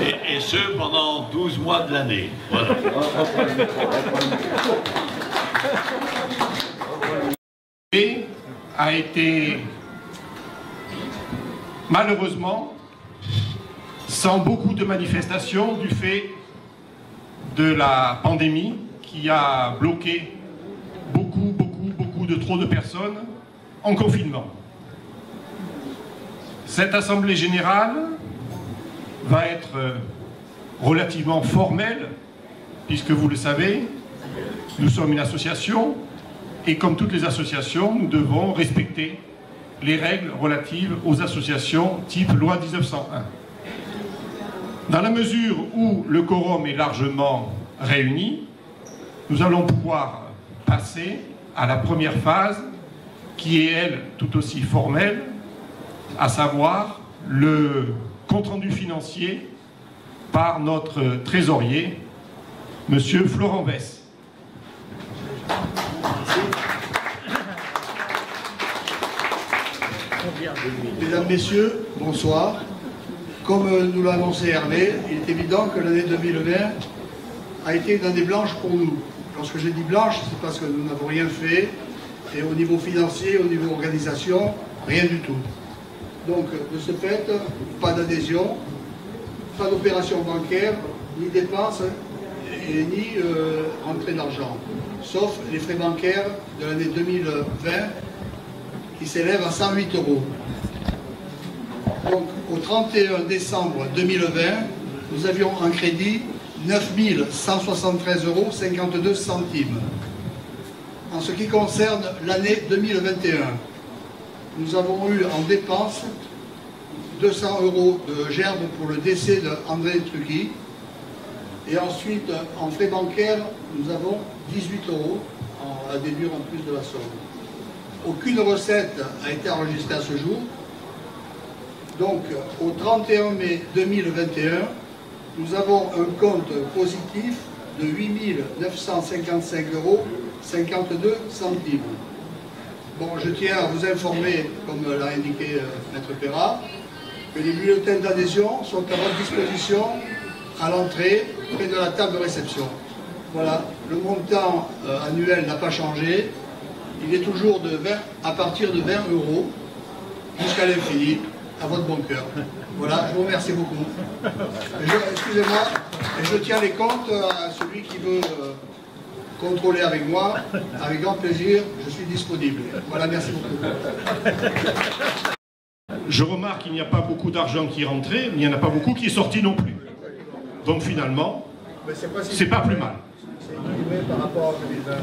Et ce, pendant 12 mois de l'année. Voilà. Et a été, malheureusement, sans beaucoup de manifestations du fait de la pandémie qui a bloqué beaucoup de trop de personnes en confinement. Cette assemblée générale va être relativement formelle, puisque vous le savez, nous sommes une association et comme toutes les associations, nous devons respecter les règles relatives aux associations type loi 1901. Dans la mesure où le quorum est largement réuni, nous allons pouvoir passer à la première phase qui est, elle, tout aussi formelle, à savoir le compte-rendu financier par notre trésorier, M. Florent Wess. Mesdames, Messieurs, bonsoir. Comme nous l'a annoncé Hervé, il est évident que l'année 2020 a été une année blanche pour nous. Lorsque je dis blanche, c'est parce que nous n'avons rien fait, et au niveau financier, au niveau organisation, rien du tout. Donc, de ce fait, pas d'adhésion, pas d'opération bancaire, ni dépenses, et ni entrée d'argent, sauf les frais bancaires de l'année 2020 qui s'élèvent à 108 €. Donc, au 31 décembre 2020, nous avions en crédit 9 173,52 €. En ce qui concerne l'année 2021, nous avons eu en dépenses 200 € de gerbe pour le décès d'André Trucchi. Et ensuite, en frais bancaires, nous avons 18 € à déduire en plus de la somme. Aucune recette a été enregistrée à ce jour. Donc, au 31 mai 2021, nous avons un compte positif de 8 955,52 €. Bon, je tiens à vous informer, comme l'a indiqué Maître Perra, que les bulletins d'adhésion sont à votre disposition à l'entrée, près de la table de réception. Voilà, le montant annuel n'a pas changé. Il est toujours de 20, à partir de 20 € jusqu'à l'infini, à votre bon cœur. Voilà, je vous remercie beaucoup. Excusez-moi, et je tiens les comptes à celui qui veut contrôler avec moi. Avec grand plaisir, je suis disponible. Voilà, merci beaucoup. Je remarque qu'il n'y a pas beaucoup d'argent qui est rentré, mais il n'y en a pas beaucoup qui est sorti non plus. Donc finalement, c'est pas plus mal. Par rapport à 2020.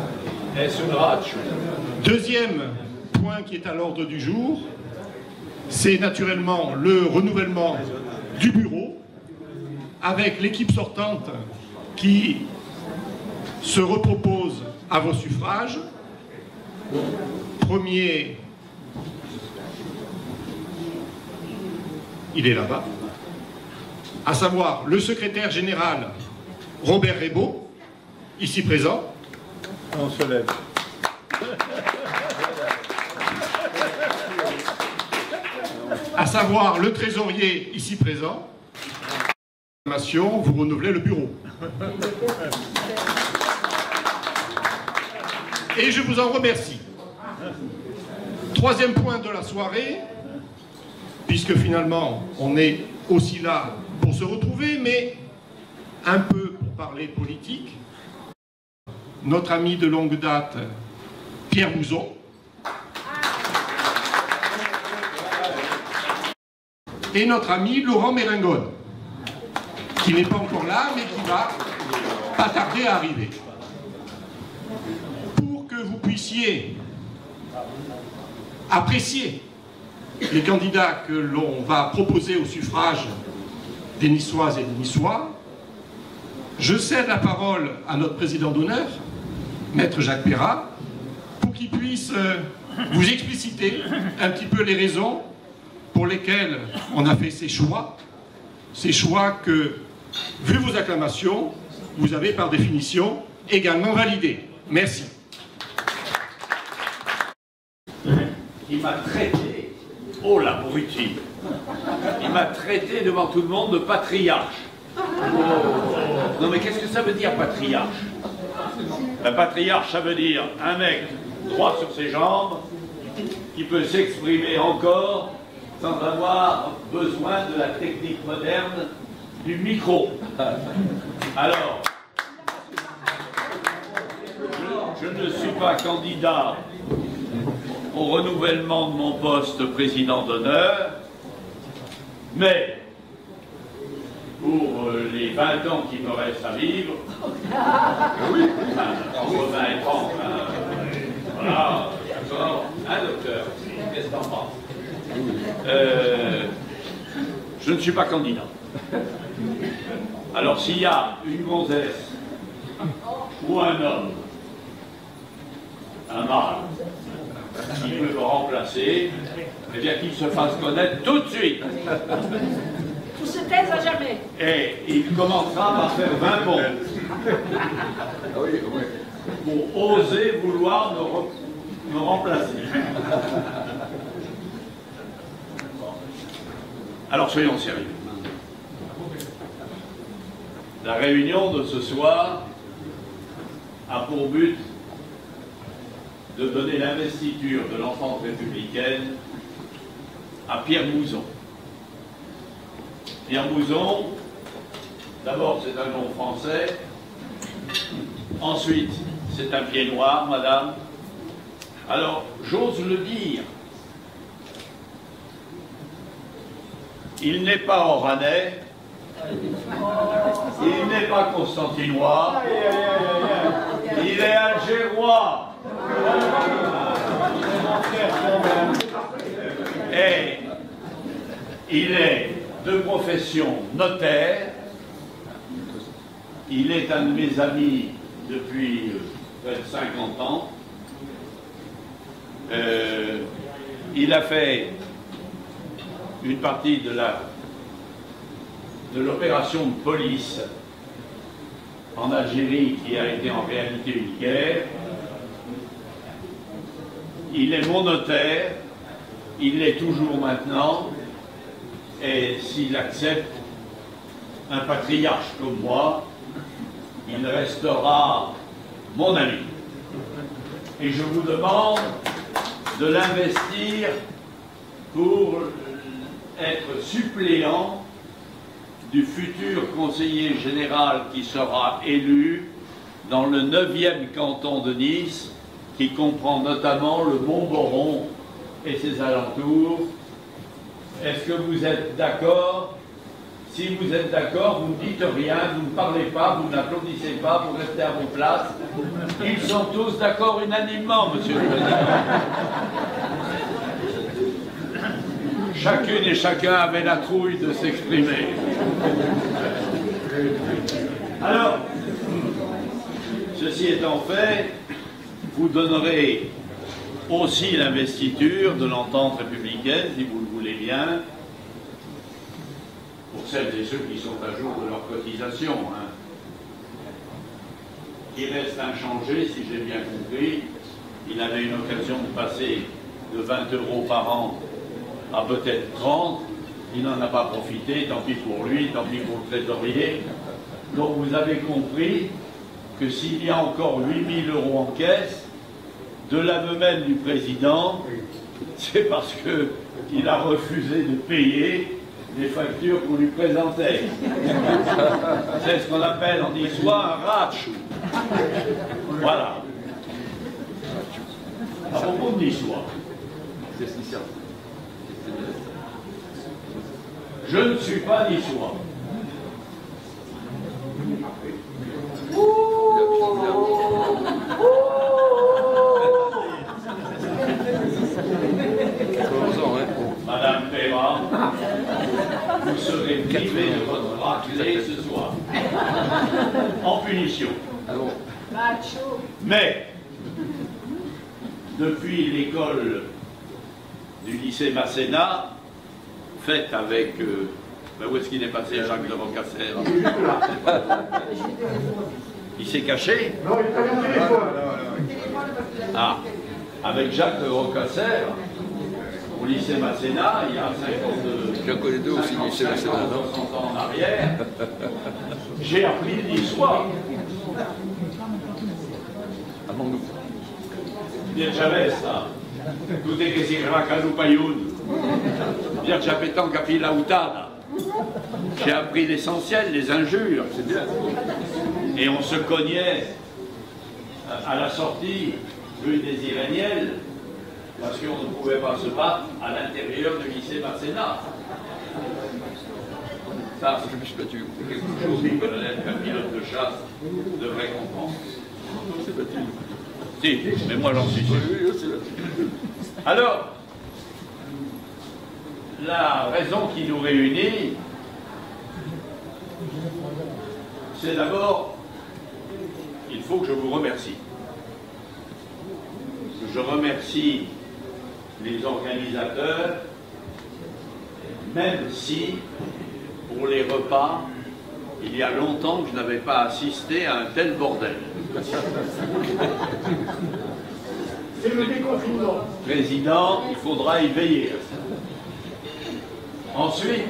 Deuxième point qui est à l'ordre du jour, c'est naturellement le renouvellement du bureau avec l'équipe sortante qui se repropose à vos suffrages. Premier, il est là-bas, à savoir le secrétaire général Robert Rebaud, ici présent. On se lève. À savoir le trésorier ici présent. Vous renouvelez le bureau. Et je vous en remercie. Troisième point de la soirée, puisque finalement on est aussi là pour se retrouver, mais un peu pour parler politique. Notre ami de longue date, Pierre Mouzon, et notre ami Laurent Mérengone, qui n'est pas encore là, mais qui va pas tarder à arriver. Pour que vous puissiez apprécier les candidats que l'on va proposer au suffrage des Niçoises et des Niçois, je cède la parole à notre président d'honneur, Maître Jacques Perra, pour qu'il puisse vous expliciter un petit peu les raisons pour lesquelles on a fait ces choix que, vu vos acclamations, vous avez par définition également validés. Merci. Il m'a traité, oh l'abruti, il m'a traité devant tout le monde de patriarche. Non mais qu'est-ce que ça veut dire patriarche? Un patriarche, ça veut dire un mec droit sur ses jambes, qui peut s'exprimer encore sans avoir besoin de la technique moderne du micro. Alors, je ne suis pas candidat au renouvellement de mon poste président d'honneur, mais pour les 20 ans qui me restent à vivre, oui, entre 20 et 30, voilà, d'accord, hein, docteur, qu'est-ce que t'en penses? Je ne suis pas candidat. Alors s'il y a une gonzesse ou un homme, un mâle, qui peut me remplacer, eh bien qu'il se fasse connaître tout de suite. Tout se taise à jamais. Et il commencera par faire 20 bons. Pour oser vouloir me remplacer. Alors soyons sérieux. La réunion de ce soir a pour but de donner l'investiture de l'entente républicaine à Pierre Mouzon. Pierre Mouzon, d'abord c'est un nom français, ensuite c'est un pied noir, madame. Alors, j'ose le dire, il n'est pas oranais, il n'est pas constantinois, il est algérois. Et il est de profession notaire, il est un de mes amis depuis près de 50 ans, il a fait une partie de l'opération de police en Algérie qui a été en réalité une guerre. Il est mon notaire, il l'est toujours maintenant, et s'il accepte un patriarche comme moi, il restera mon ami. Et je vous demande de l'investir pour être suppléant du futur conseiller général qui sera élu dans le 9e canton de Nice, qui comprend notamment le Montboron et ses alentours. Est-ce que vous êtes d'accord? Si vous êtes d'accord, vous ne dites rien, vous ne parlez pas, vous n'applaudissez pas, vous restez à vos places. Ils sont tous d'accord unanimement, Monsieur le Président. Chacune et chacun avait la trouille de s'exprimer. Alors, ceci étant fait, vous donnerez aussi l'investiture de l'entente républicaine, si vous le voulez bien, pour celles et ceux qui sont à jour de leur cotisation, hein, qui reste inchangé, si j'ai bien compris. Il avait une occasion de passer de 20 € par an à peut-être 30, il n'en a pas profité, tant pis pour lui, tant pis pour le trésorier. Donc vous avez compris que s'il y a encore 8 000 € en caisse, de l'aveu même du président, c'est parce qu'il a refusé de payer les factures qu'on lui présentait. C'est ce qu'on appelle en histoire un ratchou. Voilà. À propos de l'histoire, je ne suis pas niçois. Madame Perra, vous serez privée de votre raclée ce soir, en punition. Mais, depuis l'école du lycée Masséna, faite avec... où est-ce qu'il est passé, Jacques de Rocasser? Il s'est caché? Non, il est allé au téléphone. Ah, avec Jacques de Rocasser, au lycée Masséna, il y a 52, J'en connais deux aussi, lycée Masséna, non 60 ans en arrière, j'ai appris l'histoire. À Mandou. Bien j'avais ça. Tout est que si Rakalu Payoun. Bien j'avais tant qu'à la Outada. J'ai appris l'essentiel, les injures. C'est bien. Et on se cognait à la sortie rue des Iréniels parce qu'on ne pouvait pas se battre à l'intérieur du lycée Masséna. Ça, Je me suis battu. c'est quelque chose que le colonel qu'un pilote de chasse devrait comprendre. C'est battu. Si, mais moi j'en suis sûr. Oui, c'est battu. Alors, la raison qui nous réunit, c'est d'abord, il faut que je vous remercie. Je remercie les organisateurs, même si, pour les repas, il y a longtemps que je n'avais pas assisté à un tel bordel. C'est le déconfinement. Président, il faudra y veiller. Ensuite,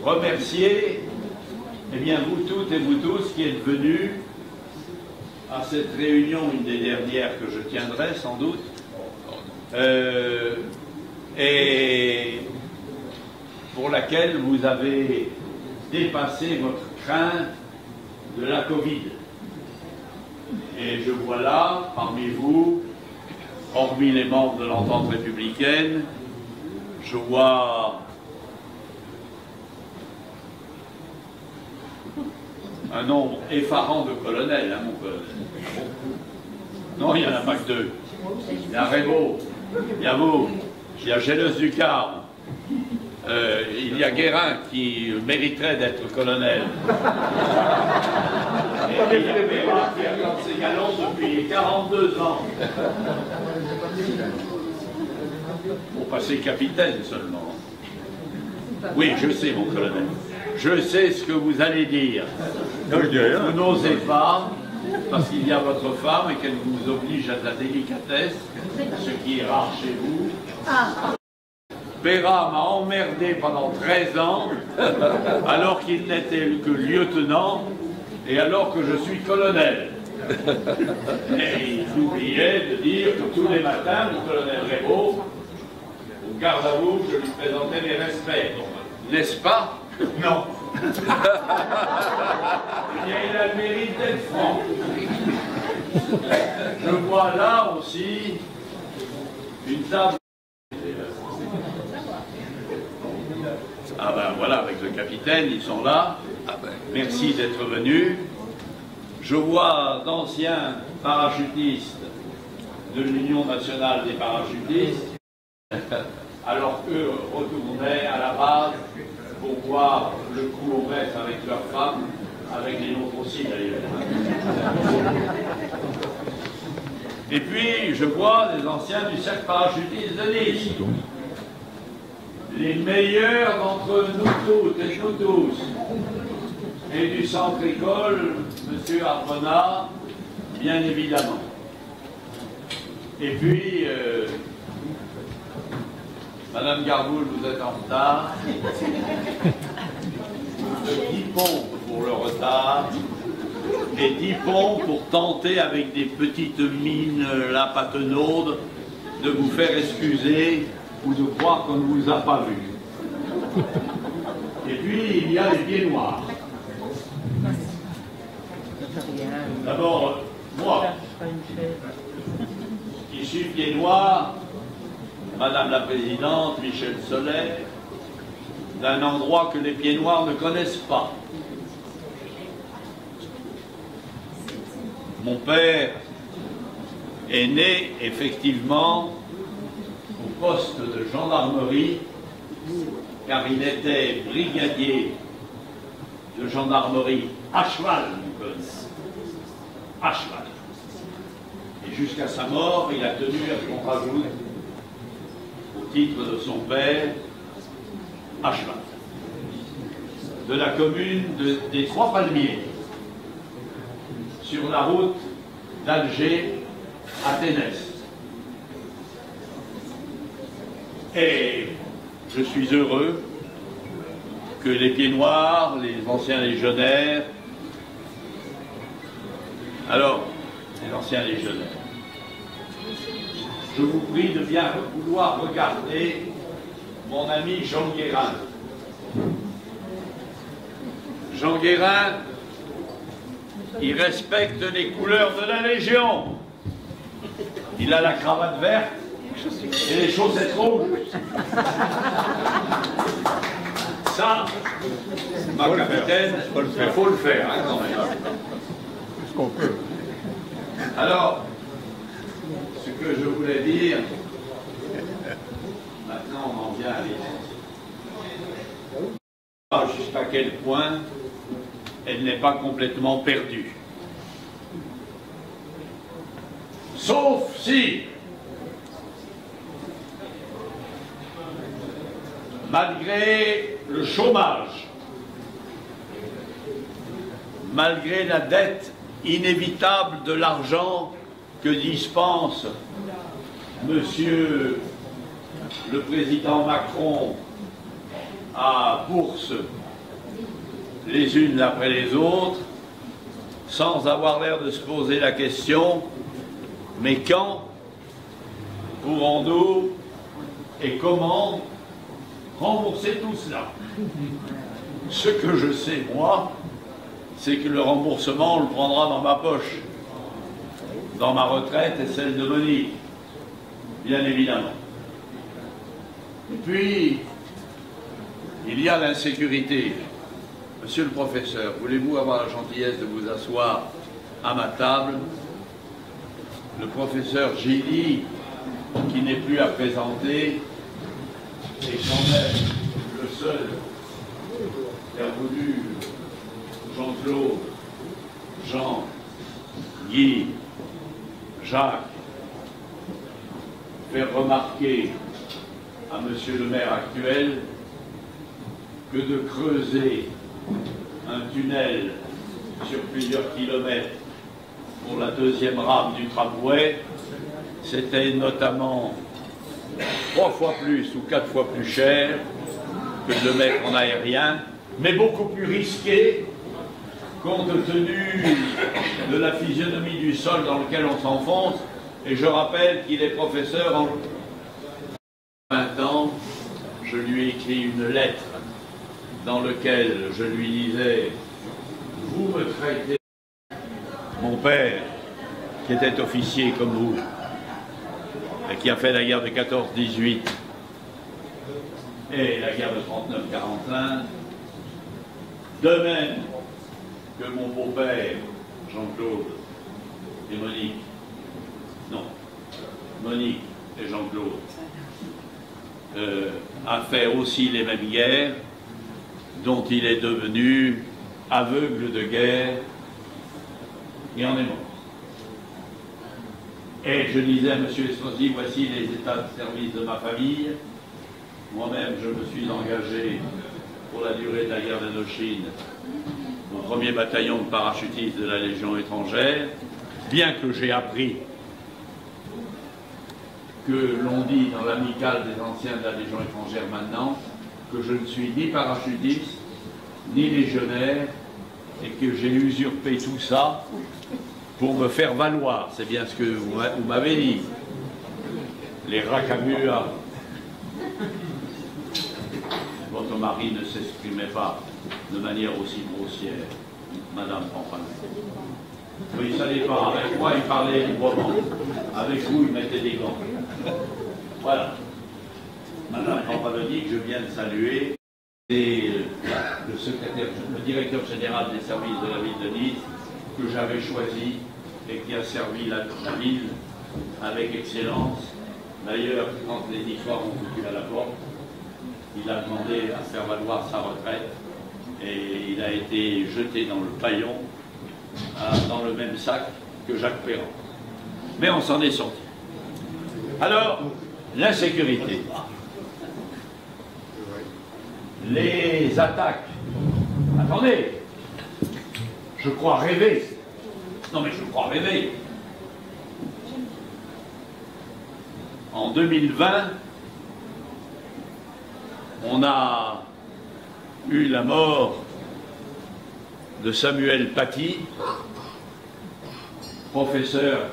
remercier eh bien, vous toutes et vous tous qui êtes venus à cette réunion, une des dernières que je tiendrai sans doute, et pour laquelle vous avez dépassé votre crainte de la Covid. Et je vois là, parmi vous, hormis les membres de l'entente républicaine, je vois un nombre effarant de colonels, hein, mon colonel. Non, il n'y en a pas que deux. Il y a Rébaud, il y a vous, il y a Gélus du Carme, il y a Guérin qui mériterait d'être colonel. Et il y a Béra qui attend ses galons depuis 42 ans. Pour passer capitaine seulement. Oui, je sais, mon colonel. Je sais ce que vous allez dire. Vous n'osez pas, parce qu'il y a votre femme et qu'elle vous oblige à de la délicatesse, ce qui est rare chez vous. Béra m'a emmerdé pendant 13 ans, alors qu'il n'était que lieutenant, et alors que je suis colonel. Et il oubliait de dire que tous les matins, le colonel Rébaud, au garde à vous, je lui présentais mes respects. N'est-ce pas? Non. Eh bien, il a le mérite d'être franc. Je vois là aussi une table. Ah ben voilà, avec le capitaine, ils sont là. Merci d'être venus. Je vois d'anciens parachutistes de l'Union nationale des parachutistes, alors qu'eux retournaient à la base pour voir le coup au maître avec leurs femmes, avec les nôtres aussi d'ailleurs. Et puis, je vois des anciens du cercle parachutiste de Nice. Les meilleurs d'entre nous toutes et nous tous. Et du centre école, M. Arbona, bien évidemment. Et puis, Madame Garboul, vous êtes en retard. 10 pompes pour le retard. Et 10 pompes pour tenter, avec des petites mines la patenaude, de vous faire excuser ou de croire qu'on ne vous a pas vu. Et puis, il y a les pieds noirs. D'abord, moi, qui suis pied noir, Madame la Présidente, Michel Soleil, d'un endroit que les pieds noirs ne connaissent pas. Mon père est né, effectivement, au poste de gendarmerie, car il était brigadier de gendarmerie à cheval, mon colonel. À cheval. Et jusqu'à sa mort, il a tenu à ce qu'on rajoute, au titre de son père, à cheval. De la commune des Trois Palmiers, sur la route d'Alger à Ténès. Et je suis heureux que les Pieds Noirs, les anciens légionnaires, alors, les anciens légionnaires, je vous prie de bien vouloir regarder mon ami Jean Guérin. Jean Guérin, il respecte les couleurs de la Légion. Il a la cravate verte et les chaussettes rouges. Ça, ma capitaine, il faut le faire, hein, quand même. Ce qu'on peut. Alors, ce que je voulais dire, maintenant on en vient à l'essentiel. Jusqu'à quel point elle n'est pas complètement perdue. Sauf si, malgré le chômage, malgré la dette inévitable de l'argent que dispense Monsieur le Président Macron à bourse les unes après les autres, sans avoir l'air de se poser la question, mais quand pourrons-nous et comment rembourser tout cela? Ce que je sais, moi, c'est que le remboursement, on le prendra dans ma poche, dans ma retraite et celle de Monique, bien évidemment. Et puis, il y a l'insécurité. Monsieur le professeur, voulez-vous avoir la gentillesse de vous asseoir à ma table? Le professeur Gilly, qui n'est plus à présenter, est quand même le seul qui a voulu Jean-Claude, Jean, Guy, Jacques, faire remarquer à monsieur le maire actuel que de creuser un tunnel sur plusieurs kilomètres pour la deuxième rame du tramway, c'était notamment 3 fois plus ou 4 fois plus cher que de le mettre en aérien, mais beaucoup plus risqué compte tenu de la physionomie du sol dans lequel on s'enfonce. Et je rappelle qu'il est professeur en 20 ans. Je lui ai écrit une lettre dans laquelle je lui disais: vous me traitez, mon père, qui était officier comme vous, et qui a fait la guerre de 14-18 et la guerre de 39-45, de même que mon beau-père, Jean-Claude et Monique, non, Monique et Jean-Claude, a fait aussi les mêmes guerres, dont il est devenu aveugle de guerre et en est mort. Et je disais à M. Estrosi, voici les états de service de ma famille. Moi-même, je me suis engagé pour la durée de la guerre d'Indochine au 1er bataillon de parachutistes de la Légion étrangère, bien que j'ai appris que l'on dit dans l'amicale des anciens de la Légion étrangère maintenant que je ne suis ni parachutiste, ni légionnaire, et que j'ai usurpé tout ça pour me faire valoir. C'est bien ce que vous m'avez dit. Les racamua. Votre mari ne s'exprimait pas de manière aussi grossière, Madame Pampalon. Oui, ça dépend. Avec moi, il parlait librement. Avec vous, il mettait des gants. Voilà. Madame Pampaloni, que je viens de saluer, c'est le directeur général des services de la ville de Nice, que j'avais choisi et qui a servi la ville avec excellence. D'ailleurs, quand les histoires ont foutu à la porte, il a demandé à faire valoir sa retraite et il a été jeté dans le paillon, dans le même sac que Jacques Perrin. Mais on s'en est sorti. Alors, l'insécurité. Les attaques. Attendez, je crois rêver. Non mais je crois rêver. En 2020, On a eu la mort de Samuel Paty, professeur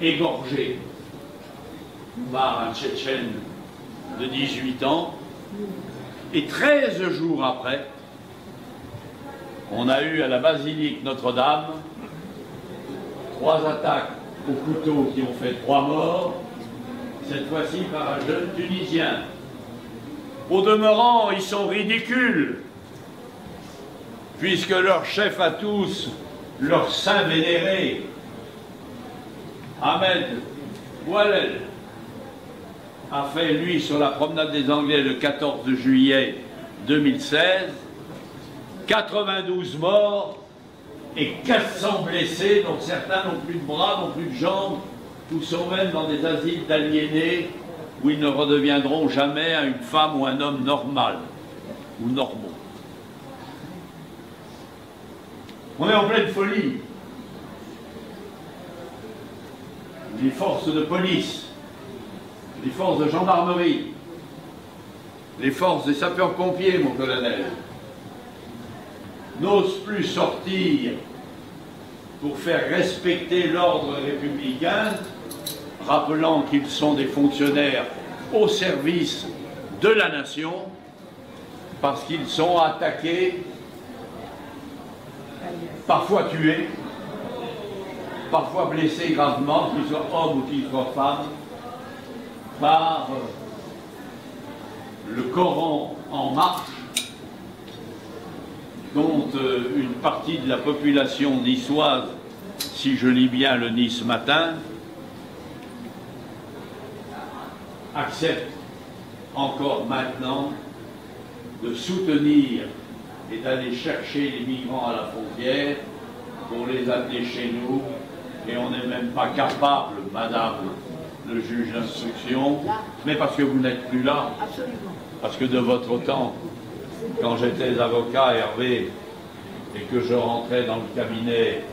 égorgé par un Tchétchène de 18 ans. Et 13 jours après, on a eu à la basilique Notre-Dame 3 attaques au couteau qui ont fait 3 morts, cette fois-ci par un jeune Tunisien. Au demeurant, ils sont ridicules, puisque leur chef à tous, leur saint vénéré, Ahmed Oualel, a fait, lui, sur la promenade des Anglais le 14 juillet 2016, 92 morts et 400 blessés, dont certains n'ont plus de bras, n'ont plus de jambes, ou sont même dans des asiles d'aliénés où ils ne redeviendront jamais à une femme ou un homme normal ou normaux. On est en pleine folie. Les forces de police, les forces de gendarmerie, les forces des sapeurs-pompiers, mon colonel, n'osent plus sortir pour faire respecter l'ordre républicain, rappelant qu'ils sont des fonctionnaires au service de la nation, parce qu'ils sont attaqués, parfois tués, parfois blessés gravement, qu'ils soient hommes ou qu'ils soient femmes, par le Coran en marche, dont une partie de la population niçoise, si je lis bien le Nice Matin, accepte encore maintenant de soutenir et d'aller chercher les migrants à la frontière pour les amener chez nous, et on n'est même pas capable, madame le juge d'instruction, mais parce que vous n'êtes plus là, parce que de votre temps, quand j'étais avocat, Hervé, et que je rentrais dans le cabinet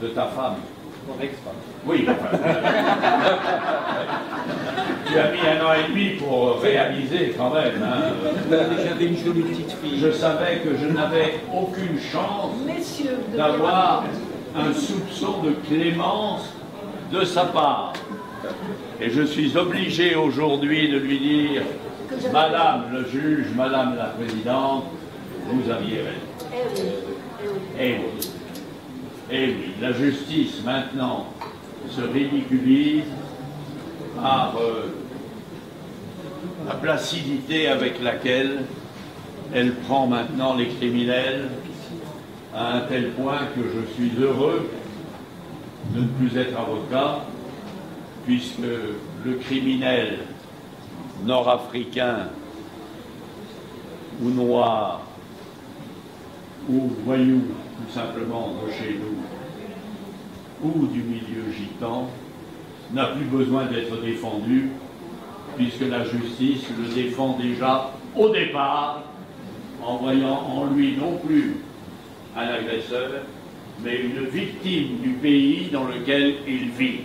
de ta femme, mon ex-femme. Oui, enfin, tu as mis 1 an et demi pour réaliser quand même. Hein. J'avais une jolie petite fille. Je savais que je n'avais aucune chance d'avoir un soupçon de clémence de sa part. Et je suis obligé aujourd'hui de lui dire, Madame le juge, Madame la Présidente, vous aviez raison. Eh oui. Eh oui, la justice maintenant se ridiculise par la placidité avec laquelle elle prend maintenant les criminels, à un tel point que je suis heureux de ne plus être avocat, puisque le criminel nord-africain ou noir ou voyou tout simplement de chez nous ou du milieu gitan n'a plus besoin d'être défendu, puisque la justice le défend déjà au départ en voyant en lui non plus un agresseur mais une victime du pays dans lequel il vit.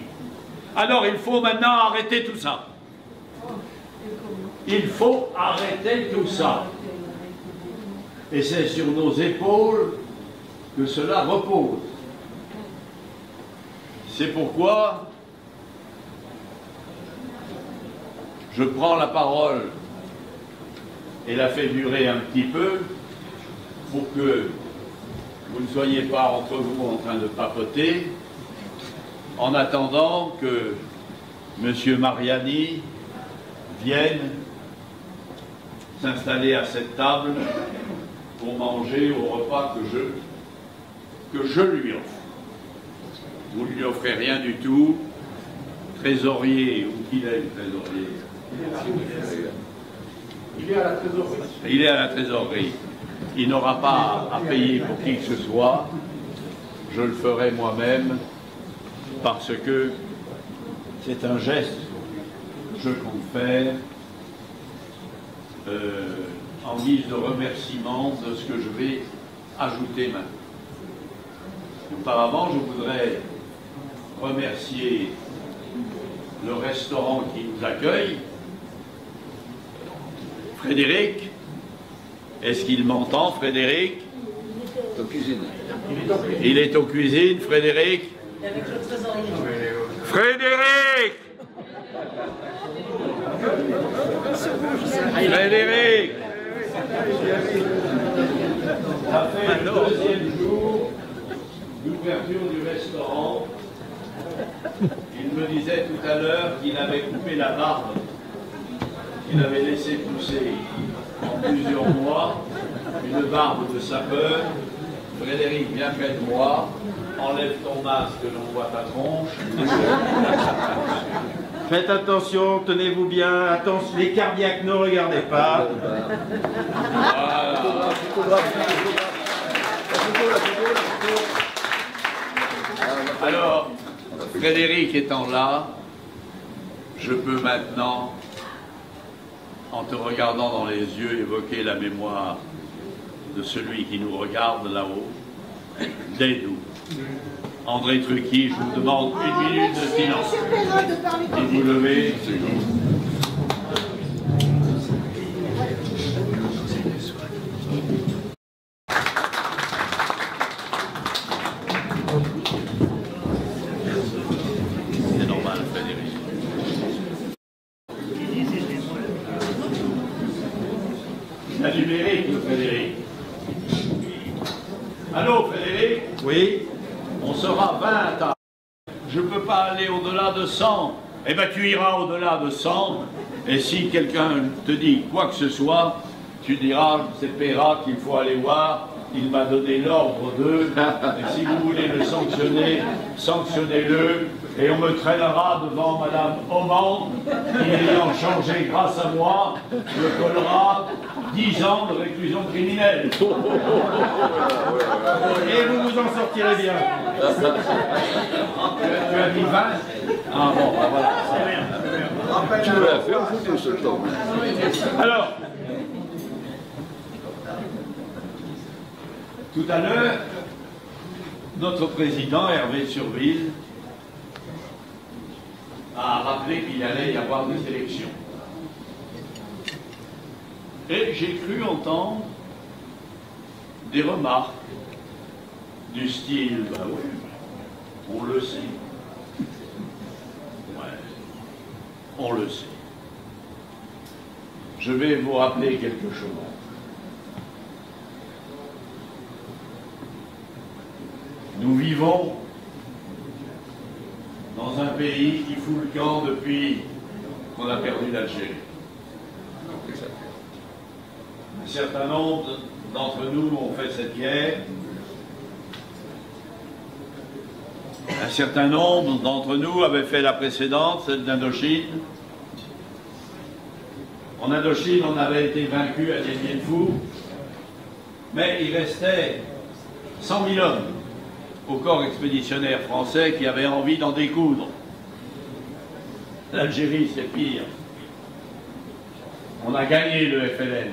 Alors il faut maintenant arrêter tout ça. Il faut arrêter tout ça. Et c'est sur nos épaules que cela repose. C'est pourquoi je prends la parole et la fais durer un petit peu pour que vous ne soyez pas entre vous en train de papoter, en attendant que M. Mariani vienne s'installer à cette table pour manger au repas que je lui offre. Vous ne lui offrez rien du tout. Trésorier, où qu'il est le trésorier? Il est à la trésorerie. Il est à la trésorerie. Il n'aura pas à payer pour qui que ce soit. Je le ferai moi-même parce que c'est un geste que je compte faire en guise de remerciement de ce que je vais ajouter maintenant. Auparavant, je voudrais remercier le restaurant qui nous accueille, Frédéric, est-ce qu'il m'entend, Frédéric? Il est aux cuisines, Frédéric. Frédéric! Frédéric! Ça fait le deuxième jour d'ouverture du restaurant. Il me disait tout à l'heure qu'il avait coupé la barbe, qu'il avait laissé pousser en plusieurs mois, une barbe de sapeur. Frédéric, viens près de moi, enlève ton masque, l'on voit ta tronche. Faites attention, tenez-vous bien, attention, les cardiaques, ne regardez pas. Voilà. Alors, Frédéric étant là, je peux maintenant, en te regardant dans les yeux, évoquer la mémoire de celui qui nous regarde là-haut, dès nous. André Trucchi, je vous demande une minute de silence. Et vous levez. C'est normal, Frédéric. La numérique, Frédéric. Allô, Frédéric? Oui? On sera 20 ans. Je ne peux pas aller au-delà de 100. Eh bien, tu iras au-delà de 100. Et si quelqu'un te dit quoi que ce soit, tu diras, c'est Perra qu'il faut aller voir. Il m'a donné l'ordre d'eux. Et si vous voulez le sanctionner, sanctionnez-le. Et on me traînera devant Madame Oman, qui ayant changé grâce à moi, me collera 10 ans de réclusion criminelle. Et vous vous en sortirez bien. Tu as dit 20? Ah bon, ben voilà, c'est rien. Tu veux la faire, faut que ce temps. Alors, tout à l'heure, notre président, Hervé Surville, a rappelé qu'il allait y avoir des élections. Et j'ai cru entendre des remarques du style, ben oui, on le sait. Ouais, on le sait. Je vais vous rappeler quelque chose. Nous vivons dans un pays qui fout le camp depuis qu'on a perdu l'Algérie. Un certain nombre d'entre nous ont fait cette guerre. Un certain nombre d'entre nous avaient fait la précédente, celle d'Indochine. En Indochine, on avait été vaincu à Dien Bien Phu, mais il restait 100 000 hommes au corps expéditionnaire français qui avaient envie d'en découdre. L'Algérie, c'est pire. On a gagné le FLN.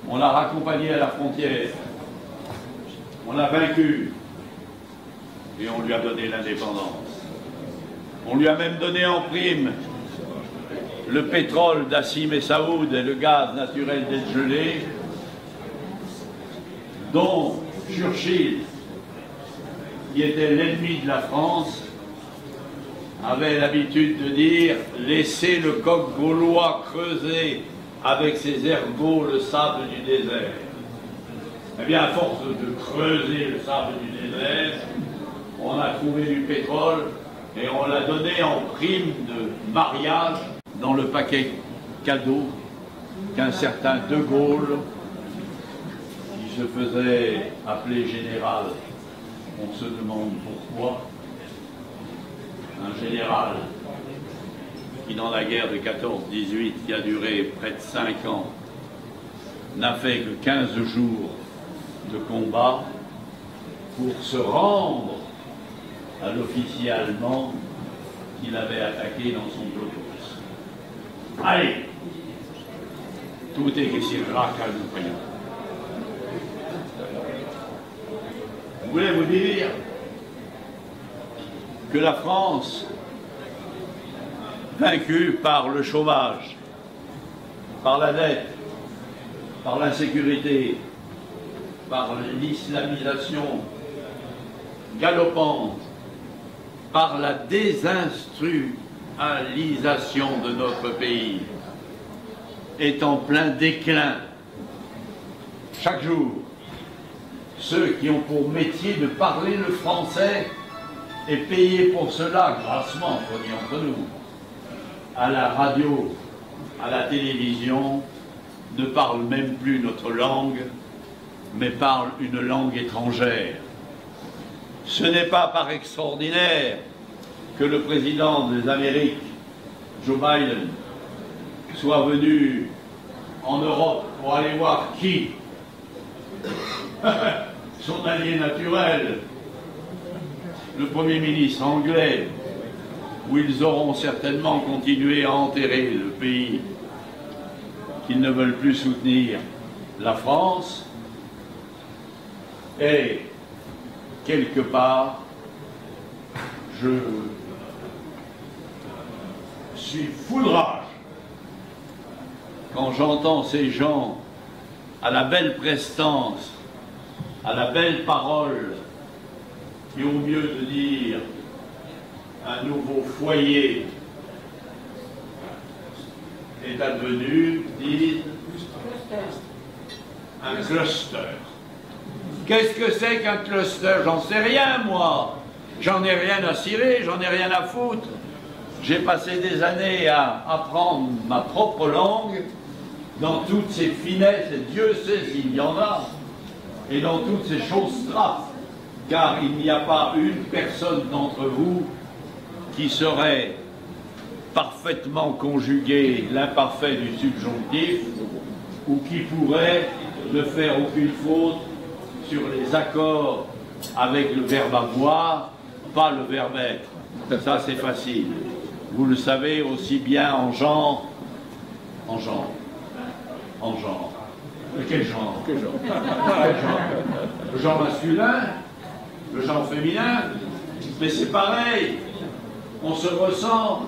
On l'a raccompagné à la frontière. On l'a vaincu. Et on lui a donné l'indépendance. On lui a même donné en prime le pétrole d'Assim et Saoud et le gaz naturel dégelé, dont Churchill, qui était l'ennemi de la France, avait l'habitude de dire « Laissez le coq gaulois creuser avec ses ergots le sable du désert ». Eh bien, à force de creuser le sable du désert, on a trouvé du pétrole et on l'a donné en prime de mariage dans le paquet cadeau qu'un certain De Gaulle, qui se faisait appeler général, on se demande pourquoi, un général qui dans la guerre de 14-18, qui a duré près de 5 ans, n'a fait que 15 jours de combat pour se rendre à l'officier allemand qu'il avait attaqué dans son peloton. Allez, tout est question de là, calme-nous. Je voulais vous dire que la France, vaincue par le chômage, par la dette, par l'insécurité, par l'islamisation galopante, par la désindustrialisation de notre pays, est en plein déclin. Chaque jour, ceux qui ont pour métier de parler le français et payés pour cela, grassement, faut dire entre nous, à la radio, à la télévision, ne parlent même plus notre langue, mais parlent une langue étrangère. Ce n'est pas par extraordinaire que le président des Amériques, Joe Biden, soit venu en Europe pour aller voir qui? Son allié naturel, le Premier ministre anglais, où ils auront certainement continué à enterrer le pays qu'ils ne veulent plus soutenir, la France, et quelque part, je suis foudrage quand j'entends ces gens à la belle prestance, à la belle parole, qui ont mieux de dire un nouveau foyer est advenu, disent un cluster. Qu'est-ce que c'est qu'un cluster? J'en sais rien, moi. J'en ai rien à cirer, j'en ai rien à foutre. J'ai passé des années à apprendre ma propre langue dans toutes ses finesses, et Dieu sait s'il y en a, et dans toutes ces choses strates, car il n'y a pas une personne d'entre vous qui saurait parfaitement conjuguer l'imparfait du subjonctif ou qui pourrait ne faire aucune faute sur les accords avec le verbe avoir, pas le verbe être. Ça, c'est facile. Vous le savez aussi bien en genre. En genre. En genre. Mais quel genre? Quel genre? Quel genre? Le genre masculin? Le genre féminin? Mais c'est pareil. On se ressemble.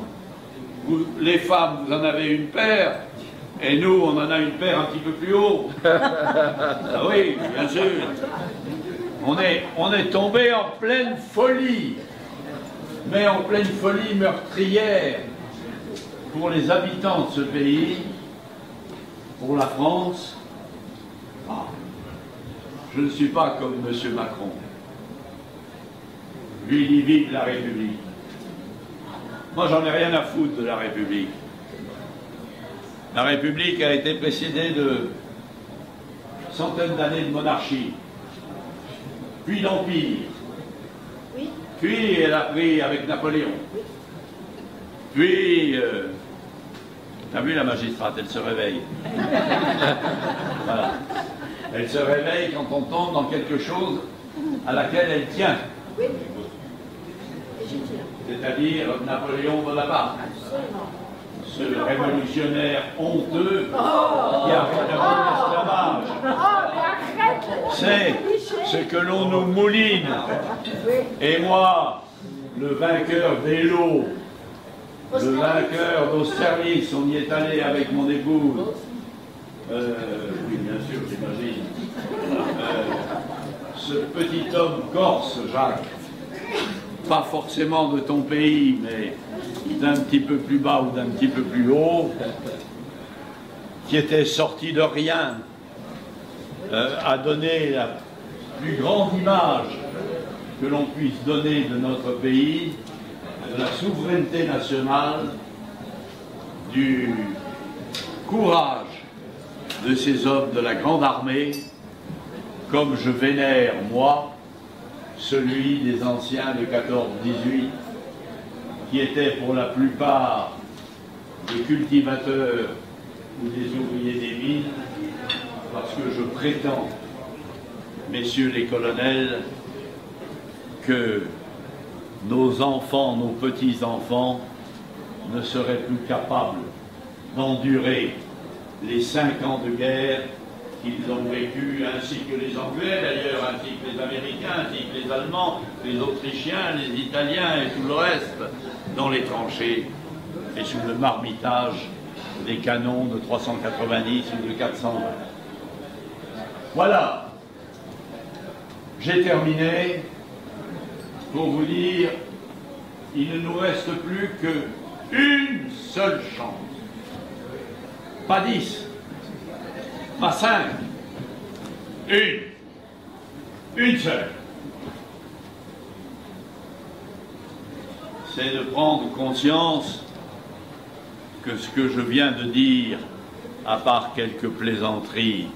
Vous, les femmes, vous en avez une paire. Et nous, on en a une paire un petit peu plus haut. Ah oui, bien sûr. On est tombé en pleine folie, mais en pleine folie meurtrière pour les habitants de ce pays, pour la France. Ah, je ne suis pas comme M. Macron. Lui, il vive la République. Moi, j'en ai rien à foutre de la République. La République a été précédée de centaines d'années de monarchie, puis d'empire, puis elle a pris avec Napoléon, puis, t'as vu la magistrate, elle se réveille. Voilà. Elle se réveille quand on tombe dans quelque chose à laquelle elle tient. Oui. Et j'y tiens. C'est-à-dire Napoléon Bonaparte. Absolument. Ce révolutionnaire honteux qui a fait l'esclavage. C'est ce que l'on nous mouline. Et moi, le vainqueur d'Eylau, le vainqueur d'Austerlitz, on y est allé avec mon épouse. Oui, bien sûr, j'imagine. Ce petit homme corse, Jacques, pas forcément de ton pays, mais d'un petit peu plus bas ou d'un petit peu plus haut, qui était sorti de rien, a donné la plus grande image que l'on puisse donner de notre pays, de la souveraineté nationale, du courage de ces hommes de la grande armée, comme je vénère, moi, celui des anciens de 14-18, qui étaient pour la plupart des cultivateurs ou des ouvriers des mines, parce que je prétends, messieurs les colonels, que nos enfants, nos petits-enfants ne seraient plus capables d'endurer les 5 ans de guerre qu'ils ont vécu, ainsi que les Anglais d'ailleurs, ainsi que les Américains, ainsi que les Allemands, les Autrichiens, les Italiens et tout le reste, dans les tranchées et sous le marmitage des canons de 390 ou de 420. Voilà. J'ai terminé pour vous dire, il ne nous reste plus qu'une seule chance. Pas 10, pas 5, une seule. C'est de prendre conscience que ce que je viens de dire, à part quelques plaisanteries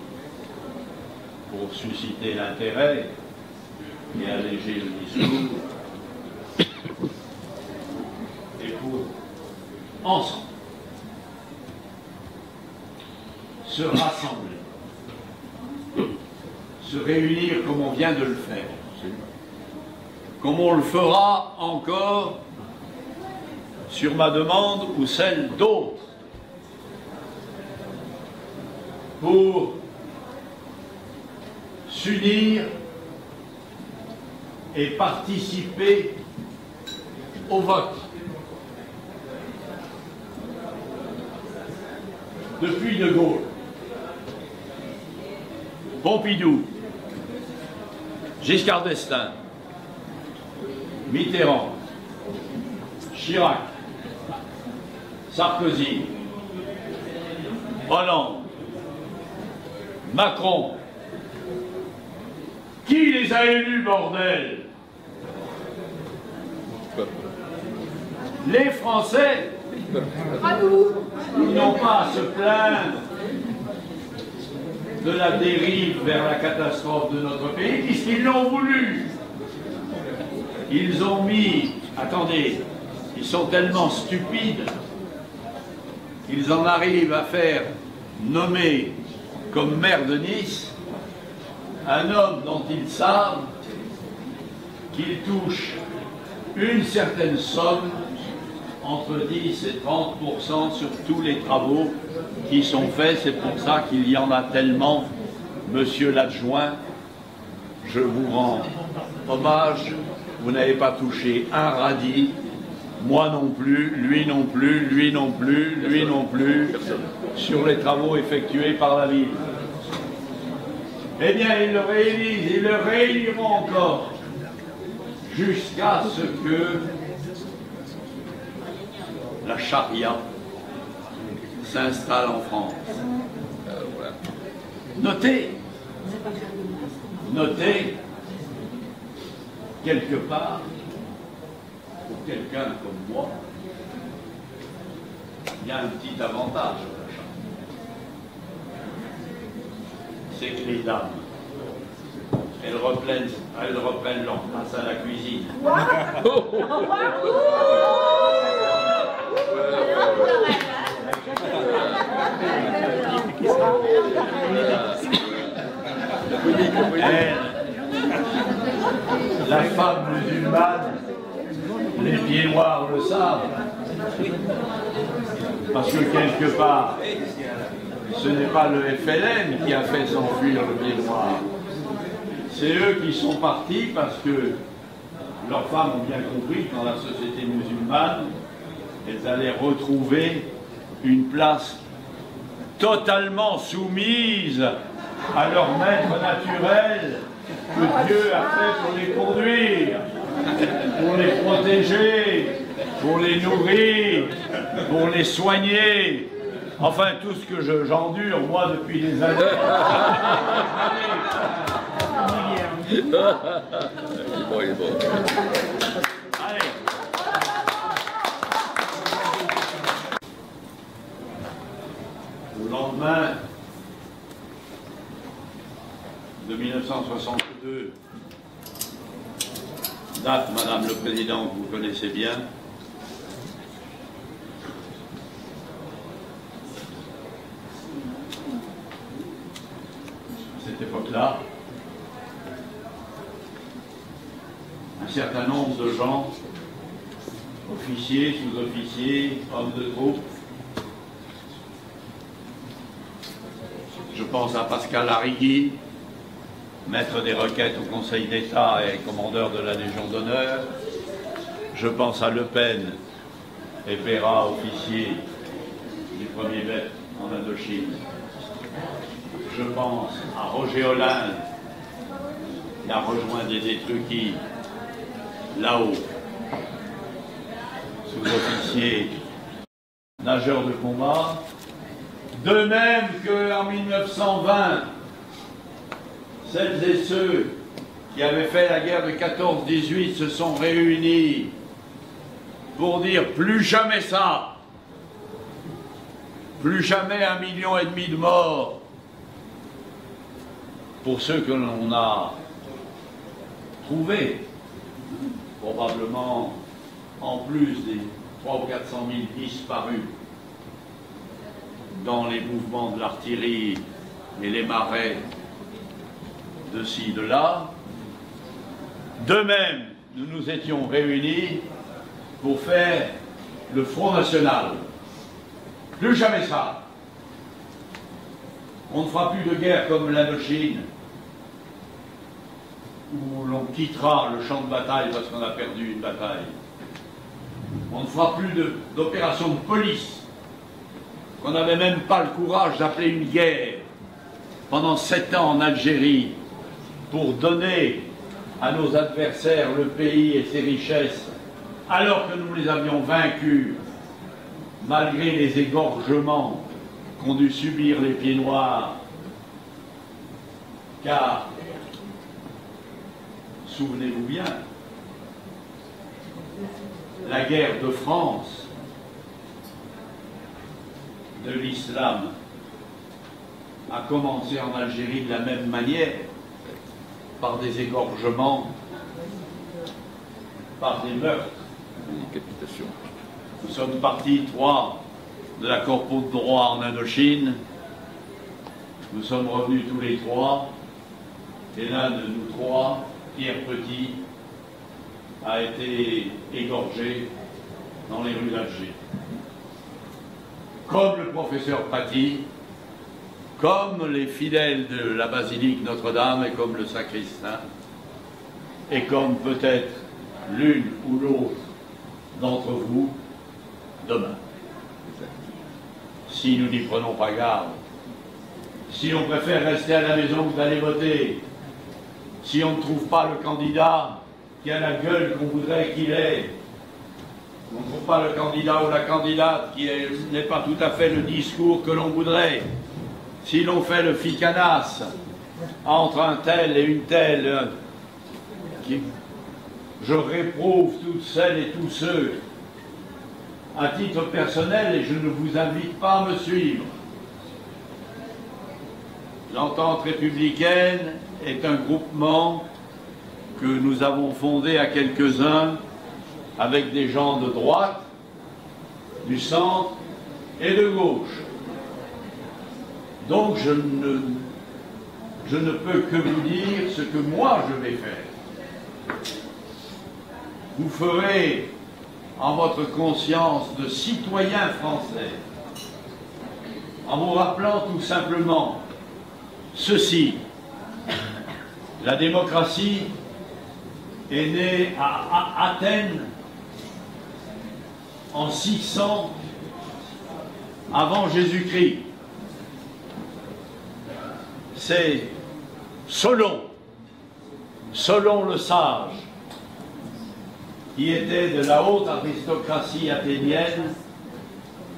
pour susciter l'intérêt et alléger le discours, et pour ensemble se rassembler, se réunir comme on vient de le faire, comme on le fera encore sur ma demande ou celle d'autres, pour s'unir et participer au vote. Depuis De Gaulle, Pompidou, Giscard d'Estaing, Mitterrand, Chirac, Sarkozy, Hollande, Macron. Qui les a élus, bordel? Les Français. Ils n'ont pas à se plaindre de la dérive vers la catastrophe de notre pays, puisqu'ils l'ont voulu. Ils ont mis... Attendez, ils sont tellement stupides qu'ils en arrivent à faire nommer comme maire de Nice un homme dont ils savent qu'il touche une certaine somme, entre 10 et 30% sur tous les travaux qui sont faits. C'est pour ça qu'il y en a tellement. Monsieur l'adjoint, je vous rends hommage. Vous n'avez pas touché un radis. Moi non plus, lui non plus, lui non plus, lui non plus, sur les travaux effectués par la ville. Eh bien, ils le réalisent, ils le rééliront encore, jusqu'à ce que la charia s'installe en France. Notez, quelque part, pour quelqu'un comme moi, il y a un petit avantage à la charia. C'est que les dames, elles reprennent leur place à la cuisine. La femme musulmane, les pieds noirs le savent, parce que quelque part, ce n'est pas le FLN qui a fait s'enfuir le pied noir. C'est eux qui sont partis parce que leurs femmes ont bien compris que dans la société musulmane, elles allaient retrouver une place totalement soumise à leur maître naturel que Dieu a fait pour les conduire, pour les protéger, pour les nourrir, pour les soigner. Enfin, tout ce que j'endure, moi, depuis des années. Il est bon. Allez. Au lendemain de 1962, date, Madame le Président, que vous connaissez bien, à cette époque-là, un certain nombre de gens, officiers, sous-officiers, hommes de troupe, je pense à Pascal Arrigui, maître des requêtes au Conseil d'État et commandeur de la Légion d'honneur. Je pense à Le Pen et Perra, officier du premier maître en Indochine. Je pense à Roger Hollande, qui a rejoint des Étruquis là-haut, sous-officier, nageur de combat. De même qu'en 1920, celles et ceux qui avaient fait la guerre de 14-18 se sont réunis pour dire plus jamais ça, plus jamais 1,5 million de morts pour ceux que l'on a trouvés, probablement en plus des 300 000 ou 400 000 disparus dans les mouvements de l'artillerie et les marais de ci, de là. De même, nous nous étions réunis pour faire le Front National. Plus jamais ça. On ne fera plus de guerre comme l'Indochine, où l'on quittera le champ de bataille parce qu'on a perdu une bataille. On ne fera plus d'opérations de police, qu'on n'avait même pas le courage d'appeler une guerre pendant 7 ans en Algérie pour donner à nos adversaires le pays et ses richesses, alors que nous les avions vaincus, malgré les égorgements qu'ont dû subir les pieds noirs. Car, souvenez-vous bien, la guerre de France de l'islam a commencé en Algérie de la même manière, par des égorgements, par des meurtres. Nous sommes partis, 3, de la Corpo de droit en Indochine. Nous sommes revenus tous les 3, et l'un de nous 3, Pierre Petit, a été égorgé dans les rues d'Alger. Comme le professeur Paty, comme les fidèles de la basilique Notre-Dame et comme le sacristain, et comme peut-être l'une ou l'autre d'entre vous demain. Si nous n'y prenons pas garde, si on préfère rester à la maison que d'aller voter, si on ne trouve pas le candidat qui a la gueule qu'on voudrait qu'il ait, on ne trouve pas le candidat ou la candidate qui n'est pas tout à fait le discours que l'on voudrait, si l'on fait le ficanas entre un tel et une telle, je réprouve toutes celles et tous ceux à titre personnel et je ne vous invite pas à me suivre. L'Entente républicaine est un groupement que nous avons fondé à quelques-uns avec des gens de droite, du centre et de gauche. Donc je ne peux que vous dire ce que moi je vais faire. Vous ferez en votre conscience de citoyen français, en vous rappelant tout simplement ceci: la démocratie est née à Athènes en 600 avant Jésus-Christ. C'est Solon le sage, qui était de la haute aristocratie athénienne,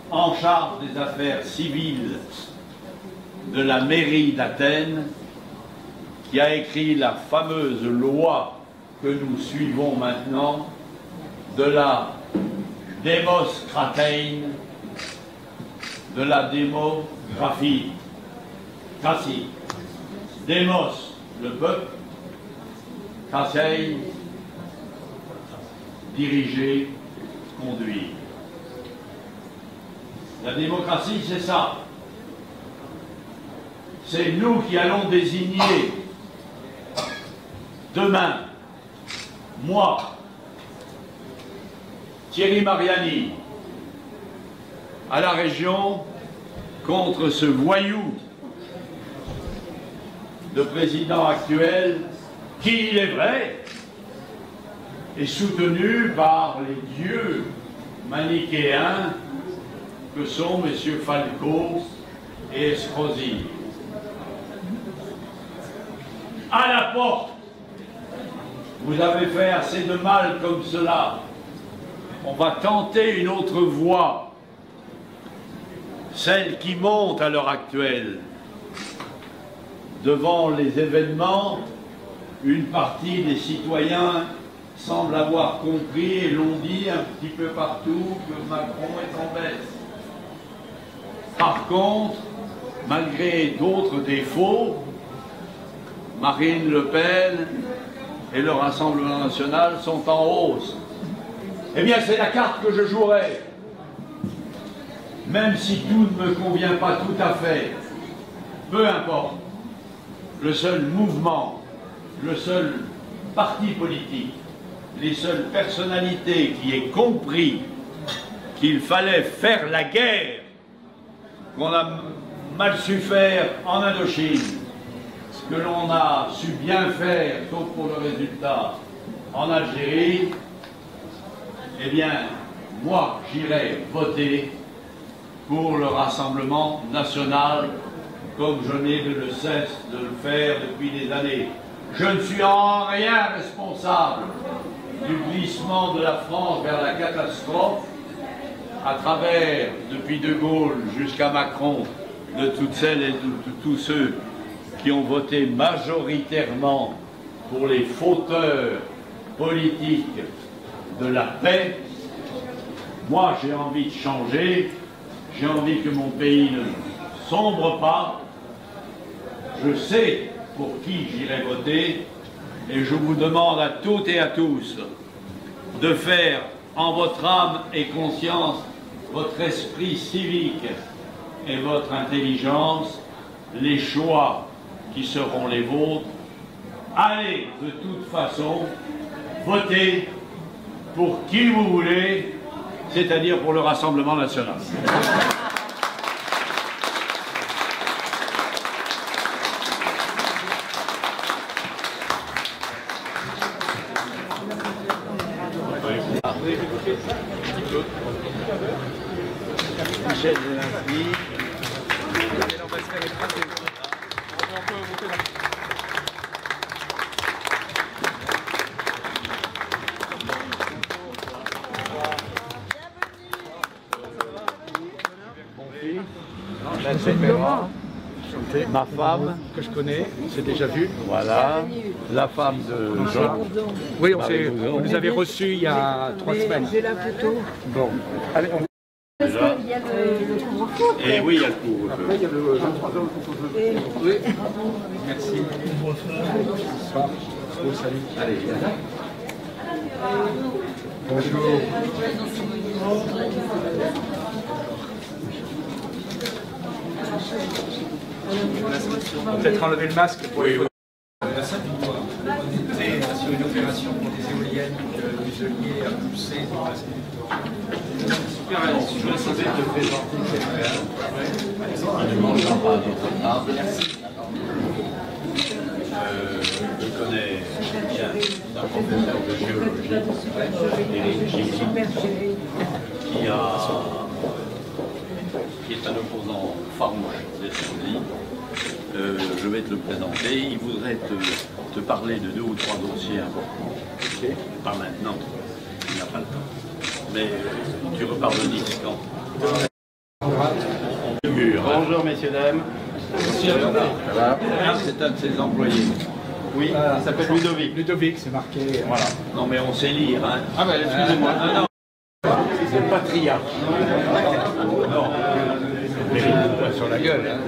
en charge des affaires civiles de la mairie d'Athènes, qui a écrit la fameuse loi que nous suivons maintenant, de la Demos Kratein, de la démographie. Kratie. Demos, le peuple, Kratein, diriger, conduire. La démocratie, c'est ça. C'est nous qui allons désigner demain, moi, Thierry Mariani, à la région, contre ce voyou de président actuel qui, il est vrai, est soutenu par les dieux manichéens que sont M. Falco et Estrosi. À la porte, vous avez fait assez de mal comme cela. On va tenter une autre voie, celle qui monte à l'heure actuelle. Devant les événements, une partie des citoyens semble avoir compris et l'ont dit un petit peu partout que Macron est en baisse. Par contre, malgré d'autres défauts, Marine Le Pen et le Rassemblement national sont en hausse. Eh bien, c'est la carte que je jouerai. Même si tout ne me convient pas tout à fait, peu importe. Le seul mouvement, le seul parti politique, les seules personnalités qui aient compris qu'il fallait faire la guerre qu'on a mal su faire en Indochine, que l'on a su bien faire, sauf pour le résultat, en Algérie, eh bien, moi, j'irai voter pour le Rassemblement national, comme je n'ai de le cesse de le faire depuis des années. Je ne suis en rien responsable du glissement de la France vers la catastrophe, à travers, depuis De Gaulle jusqu'à Macron, de toutes celles et de tous ceux qui ont voté majoritairement pour les fauteurs politiques de la paix. Moi, j'ai envie de changer, j'ai envie que mon pays ne sombre pas. Je sais pour qui j'irai voter et je vous demande à toutes et à tous de faire en votre âme et conscience, votre esprit civique et votre intelligence, les choix qui seront les vôtres. Allez de toute façon voter pour qui vous voulez, c'est-à-dire pour le Rassemblement national. Michel Zelensky. Ma femme, que je connais, c'est déjà vu. voilà, la femme de Jean. Oui, on nous avait reçus il y a 3 semaines. J'ai la photo. Bon, allez, on... Déjà. Il y a le couvre-feu. Et oui, il y a le couvre-feu. Après, il y a le 23 heures de couvre-feu. Oui. Merci. Bonsoir. Oh, salut. Allez, viens. Bonjour. On peut peut-être enlever le masque pour les photos. C'est sur une opération pour des éoliennes que l'uselier a poussé. Super, je vais essayer de te présenter quelqu'un. On ne mangera pas à notre table. Merci. Je connais bien un professeur de géologie, Éric Gilly, qui est un opposant farouche d'Estrosi. Je vais te le présenter. Il voudrait te parler de 2 ou 3 dossiers importants. Okay. Pas maintenant, il n'a pas le temps. Mais tu repars de Nice quand? Bonjour messieurs, dames. Ça va? C'est un de ses employés. Oui, il s'appelle Ludovic. Ludovic, c'est marqué. Voilà. Non mais on sait lire, hein. Ah ben excusez-moi. Non. C'est patriarche. Non. Pas sur la gueule. Hein.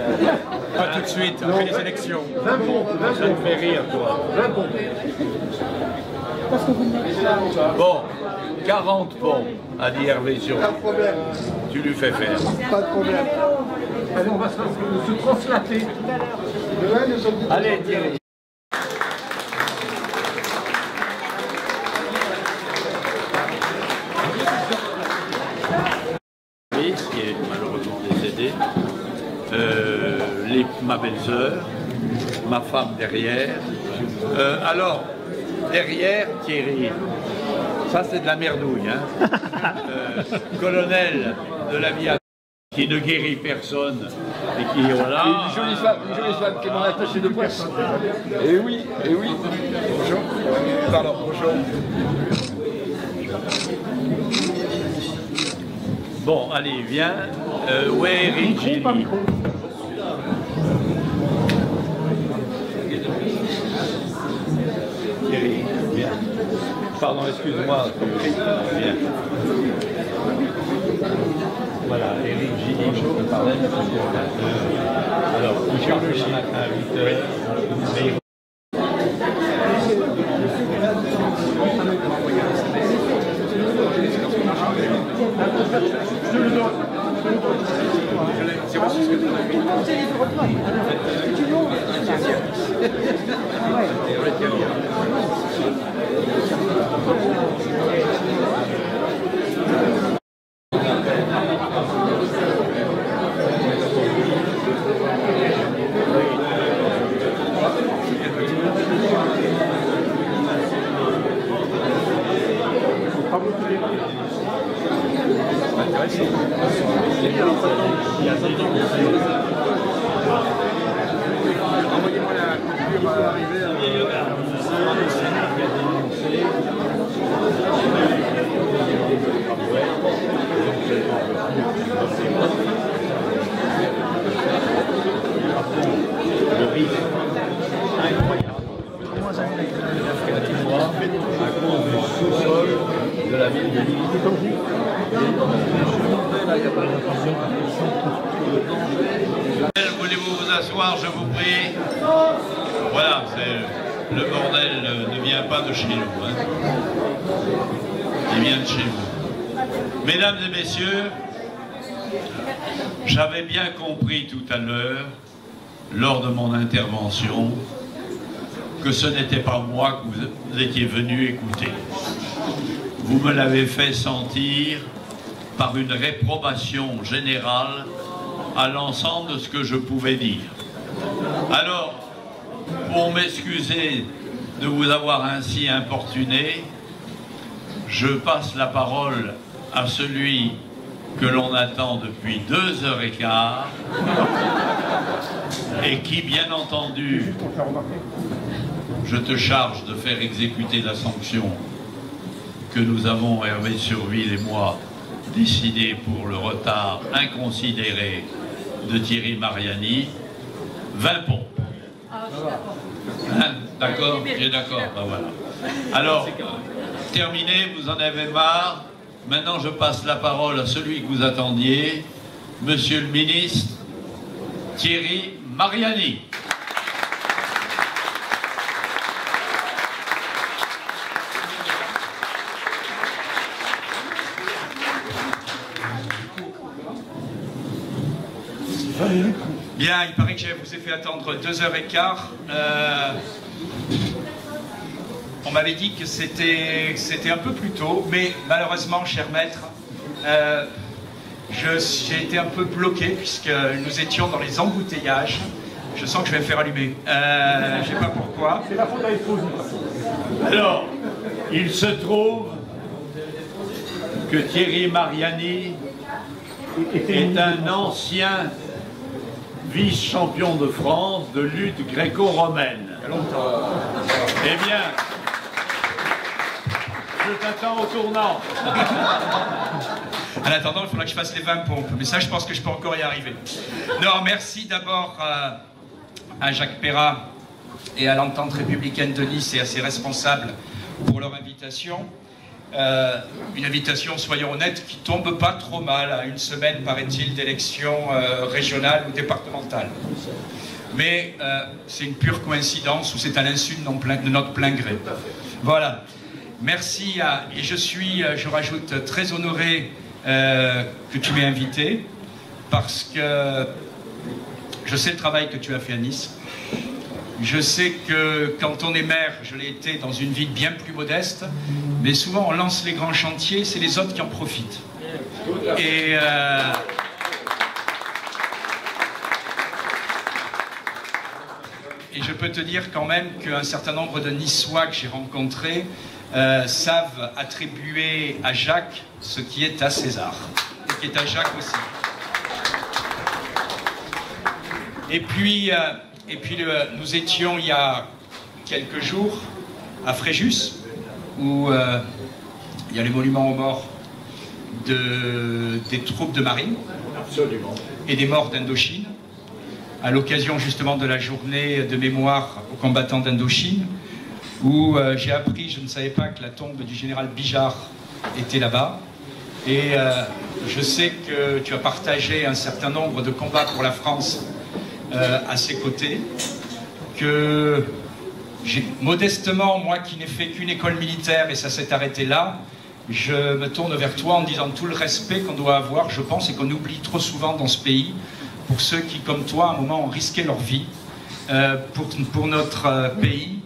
Pas tout de suite, on fait les élections. 20 pompes, Ça te fait rire, toi. 20 pompes. Bon, 40 pompes, a dit Hervé Zion. Pas de problème. Tu lui fais faire. Pas de problème. Allez, on va se translater. Demain, nous sommes... Allez, Thierry. Qui est malheureusement décédé, ma belle-sœur, ma femme derrière. Alors, derrière, Thierry, ça c'est de la merdouille, hein. Colonel de l'aviation. qui ne guérit personne et qui, voilà... Une jolie femme qui est mon attachée de presse. Eh oui, eh oui. Bonjour. Pardon, bonjour. Bon, allez, viens. Où est Eric Gilly? Thierry, viens. Pardon, excuse-moi. Viens. Voilà, Eric Gilly, je peux parler. Alors, il cherche ce matin à 8 h. Envoyez-moi la coupure à l'arrivée. Le risque incroyable à cause du sous-sol de la ville de Lille. Voulez-vous vous asseoir, je vous prie? Voilà, le bordel ne vient pas de chez nous. Hein. Il vient de chez vous. Mesdames et messieurs, j'avais bien compris tout à l'heure, lors de mon intervention, que ce n'était pas moi que vous étiez venu écouter. Vous me l'avez fait sentir par une réprobation générale à l'ensemble de ce que je pouvais dire. Alors, pour m'excuser de vous avoir ainsi importuné, je passe la parole à celui que l'on attend depuis 2h15 et qui, bien entendu, je te charge de faire exécuter la sanction que nous avons, Hervé Surville et moi, décidé pour le retard inconsidéré de Thierry Mariani, 20 pompes. Hein, d'accord? J'ai d'accord, ben voilà. Alors, terminé, vous en avez marre. Maintenant, je passe la parole à celui que vous attendiez, Monsieur le ministre Thierry Mariani. Bien, il paraît que je vous ai fait attendre 2h15. On m'avait dit que c'était un peu plus tôt, mais malheureusement, cher maître, j'ai été un peu bloqué puisque nous étions dans les embouteillages. Je sens que je vais me faire allumer. Je ne sais pas pourquoi. C'est la faute à Esposito. Alors, il se trouve que Thierry Mariani est un ancien vice-champion de France de lutte gréco-romaine. Eh bien, je t'attends au tournant. En attendant, il faudra que je fasse les 20 pompes. Mais ça, je pense que je peux encore y arriver. Non, merci d'abord à Jacques Perrat et à l'Entente républicaine de Nice et à ses responsables pour leur invitation. Une invitation, soyons honnêtes, qui tombe pas trop mal à une semaine, paraît-il, d'élections régionales ou départementales. Mais c'est une pure coïncidence ou c'est à l'insu de notre plein gré. Voilà. Merci et je rajoute, très honoré que tu m'aies invité parce que je sais le travail que tu as fait à Nice. Je sais que quand on est maire, je l'ai été dans une ville bien plus modeste, mais souvent on lance les grands chantiers, c'est les autres qui en profitent. Et je peux te dire quand même qu'un certain nombre de Niçois que j'ai rencontrés savent attribuer à Jacques ce qui est à César, et qui est à Jacques aussi. Et puis nous étions il y a quelques jours à Fréjus, où il y a les monuments aux morts des troupes de marine. Absolument. Et des morts d'Indochine, à l'occasion justement de la journée de mémoire aux combattants d'Indochine, où j'ai appris, je ne savais pas que la tombe du général Bijard était là-bas. Et je sais que tu as partagé un certain nombre de combats pour la France à ses côtés, que modestement, moi qui n'ai fait qu'une école militaire et ça s'est arrêté là, je me tourne vers toi en disant tout le respect qu'on doit avoir, je pense, et qu'on oublie trop souvent dans ce pays, pour ceux qui, comme toi, à un moment, ont risqué leur vie pour notre pays,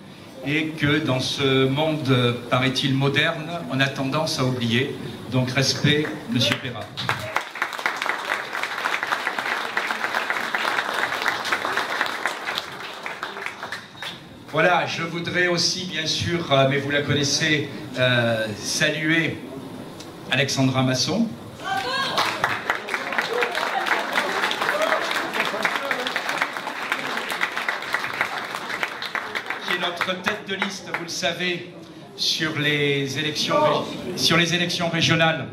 et que dans ce monde, paraît-il, moderne, on a tendance à oublier. Donc respect, Monsieur Perra. Voilà, je voudrais aussi, bien sûr, mais vous la connaissez, saluer Alexandra Masson. Qui est notre tête de liste, vous le savez, sur les élections régionales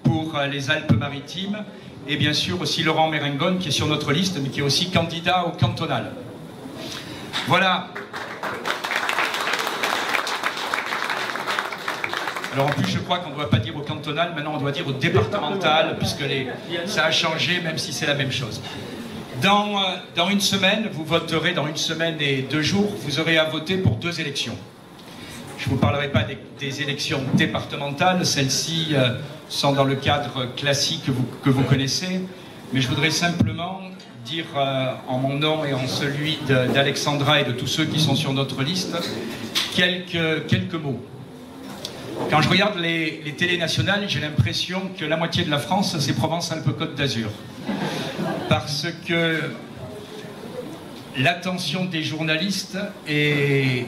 pour les Alpes-Maritimes. Et bien sûr aussi Laurent Mérengon, qui est sur notre liste, mais qui est aussi candidat au cantonal. Voilà. Alors en plus, je crois qu'on ne doit pas dire au cantonal, maintenant on doit dire au départemental, puisque ça a changé, même si c'est la même chose. Dans une semaine, vous voterez, dans une semaine et 2 jours, vous aurez à voter pour 2 élections. Je ne vous parlerai pas des élections départementales, celles-ci sont dans le cadre classique que vous connaissez, mais je voudrais simplement dire en mon nom et en celui d'Alexandra et de tous ceux qui sont sur notre liste, quelques mots. Quand je regarde les télés nationales, j'ai l'impression que la moitié de la France, c'est Provence-Alpes-Côte d'Azur. Parce que l'attention des journalistes est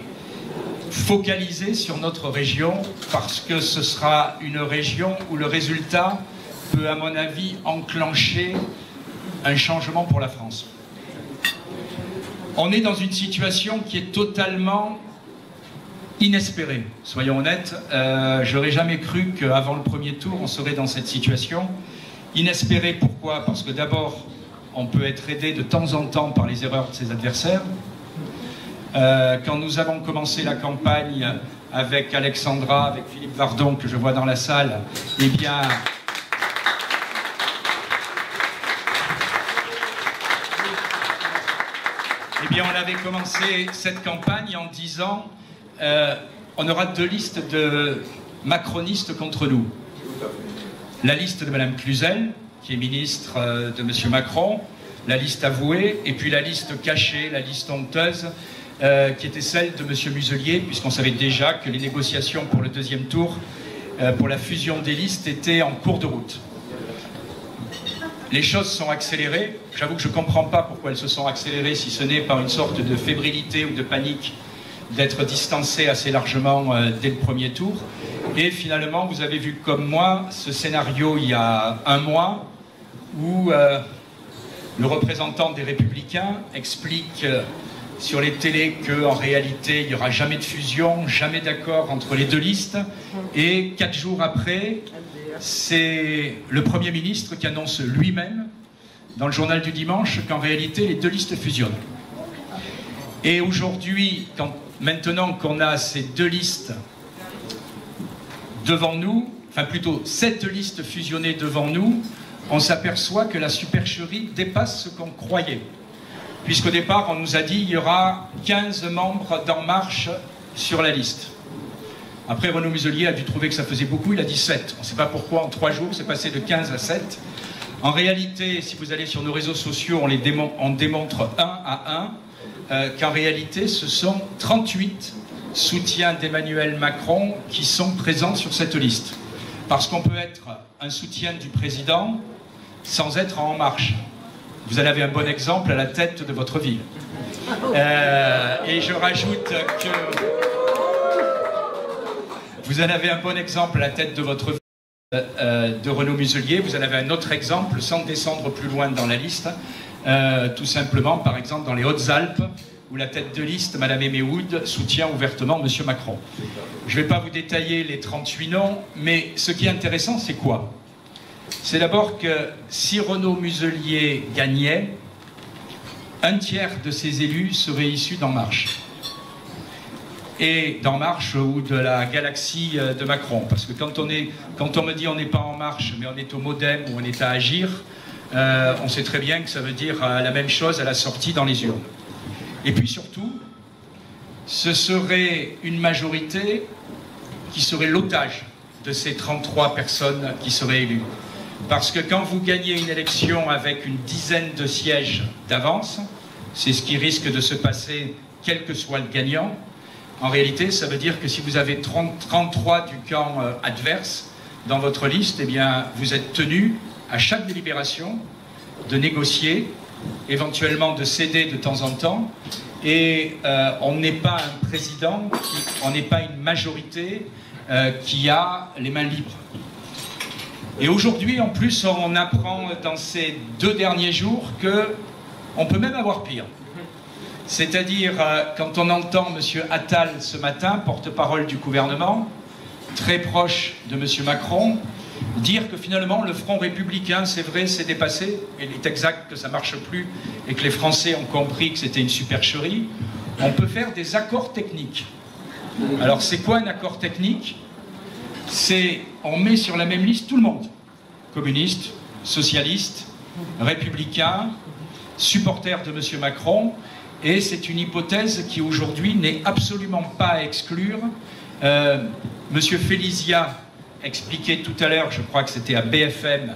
focalisée sur notre région, parce que ce sera une région où le résultat peut, à mon avis, enclencher un changement pour la France. On est dans une situation qui est totalement inespérée, soyons honnêtes. J'aurais jamais cru qu'avant le premier tour, on serait dans cette situation. Inespérée, pourquoi? Parce que d'abord, on peut être aidé de temps en temps par les erreurs de ses adversaires. Quand nous avons commencé la campagne avec Alexandra, avec Philippe Vardon, que je vois dans la salle, eh bien... on avait commencé cette campagne en disant on aura 2 listes de macronistes contre nous. La liste de Mme Cluzel, qui est ministre de M. Macron, la liste avouée, et puis la liste cachée, la liste honteuse, qui était celle de M. Muselier, puisqu'on savait déjà que les négociations pour le 2e tour, pour la fusion des listes, étaient en cours de route. Les choses sont accélérées. J'avoue que je ne comprends pas pourquoi elles se sont accélérées, si ce n'est par une sorte de fébrilité ou de panique d'être distancé assez largement dès le premier tour. Et finalement, vous avez vu comme moi ce scénario il y a 1 mois où le représentant des Républicains explique sur les télés qu'en réalité, il n'y aura jamais de fusion, jamais d'accord entre les 2 listes. Et 4 jours après, c'est le Premier ministre qui annonce lui-même, dans le journal du dimanche, qu'en réalité, les 2 listes fusionnent. Et aujourd'hui, maintenant qu'on a ces 2 listes devant nous, enfin plutôt 7 listes fusionnées devant nous, on s'aperçoit que la supercherie dépasse ce qu'on croyait. Puisqu'au départ, on nous a dit qu'il y aura 15 membres d'En Marche sur la liste. Après, Renaud Muselier a dû trouver que ça faisait beaucoup, il a dit 7. On ne sait pas pourquoi, en 3 jours, c'est passé de 15 à 7. En réalité, si vous allez sur nos réseaux sociaux, on démontre 1 à 1, qu'en réalité, ce sont 38 soutiens d'Emmanuel Macron qui sont présents sur cette liste. Parce qu'on peut être un soutien du président sans être en marche. Vous en avez un bon exemple à la tête de votre ville. Et je rajoute que... Vous en avez un bon exemple à la tête de votre ville, de Renaud Muselier. Vous en avez un autre exemple, sans descendre plus loin dans la liste, tout simplement, par exemple, dans les Hautes-Alpes, où la tête de liste, Mme Aimé Wood, soutient ouvertement M. Macron. Je ne vais pas vous détailler les 38 noms, mais ce qui est intéressant, c'est quoi? C'est d'abord que si Renaud Muselier gagnait, un tiers de ses élus seraient issus d'En Marche. Et d'En Marche ou de la galaxie de Macron. Parce que quand on me dit on n'est pas En Marche, mais on est au Modem ou on est à Agir, on sait très bien que ça veut dire la même chose à la sortie dans les urnes. Et puis surtout, ce serait une majorité qui serait l'otage de ces 33 personnes qui seraient élues. Parce que quand vous gagnez une élection avec une dizaine de sièges d'avance, c'est ce qui risque de se passer quel que soit le gagnant, en réalité ça veut dire que si vous avez 33 du camp adverse dans votre liste, eh bien vous êtes tenu à chaque délibération de négocier, éventuellement de céder de temps en temps, et on n'est pas un président, on n'est pas une majorité qui a les mains libres. Et aujourd'hui, en plus, on apprend dans ces 2 derniers jours qu'on peut même avoir pire. C'est-à-dire, quand on entend M. Attal ce matin, porte-parole du gouvernement, très proche de M. Macron, dire que finalement le front républicain, c'est vrai, c'est dépassé, et il est exact que ça ne marche plus et que les Français ont compris que c'était une supercherie, on peut faire des accords techniques. Alors c'est quoi un accord technique? C'est, on met sur la même liste tout le monde, communistes, socialistes, républicains, supporters de M. Macron, et c'est une hypothèse qui aujourd'hui n'est absolument pas à exclure. M. Félizia expliquait tout à l'heure, je crois que c'était à BFM,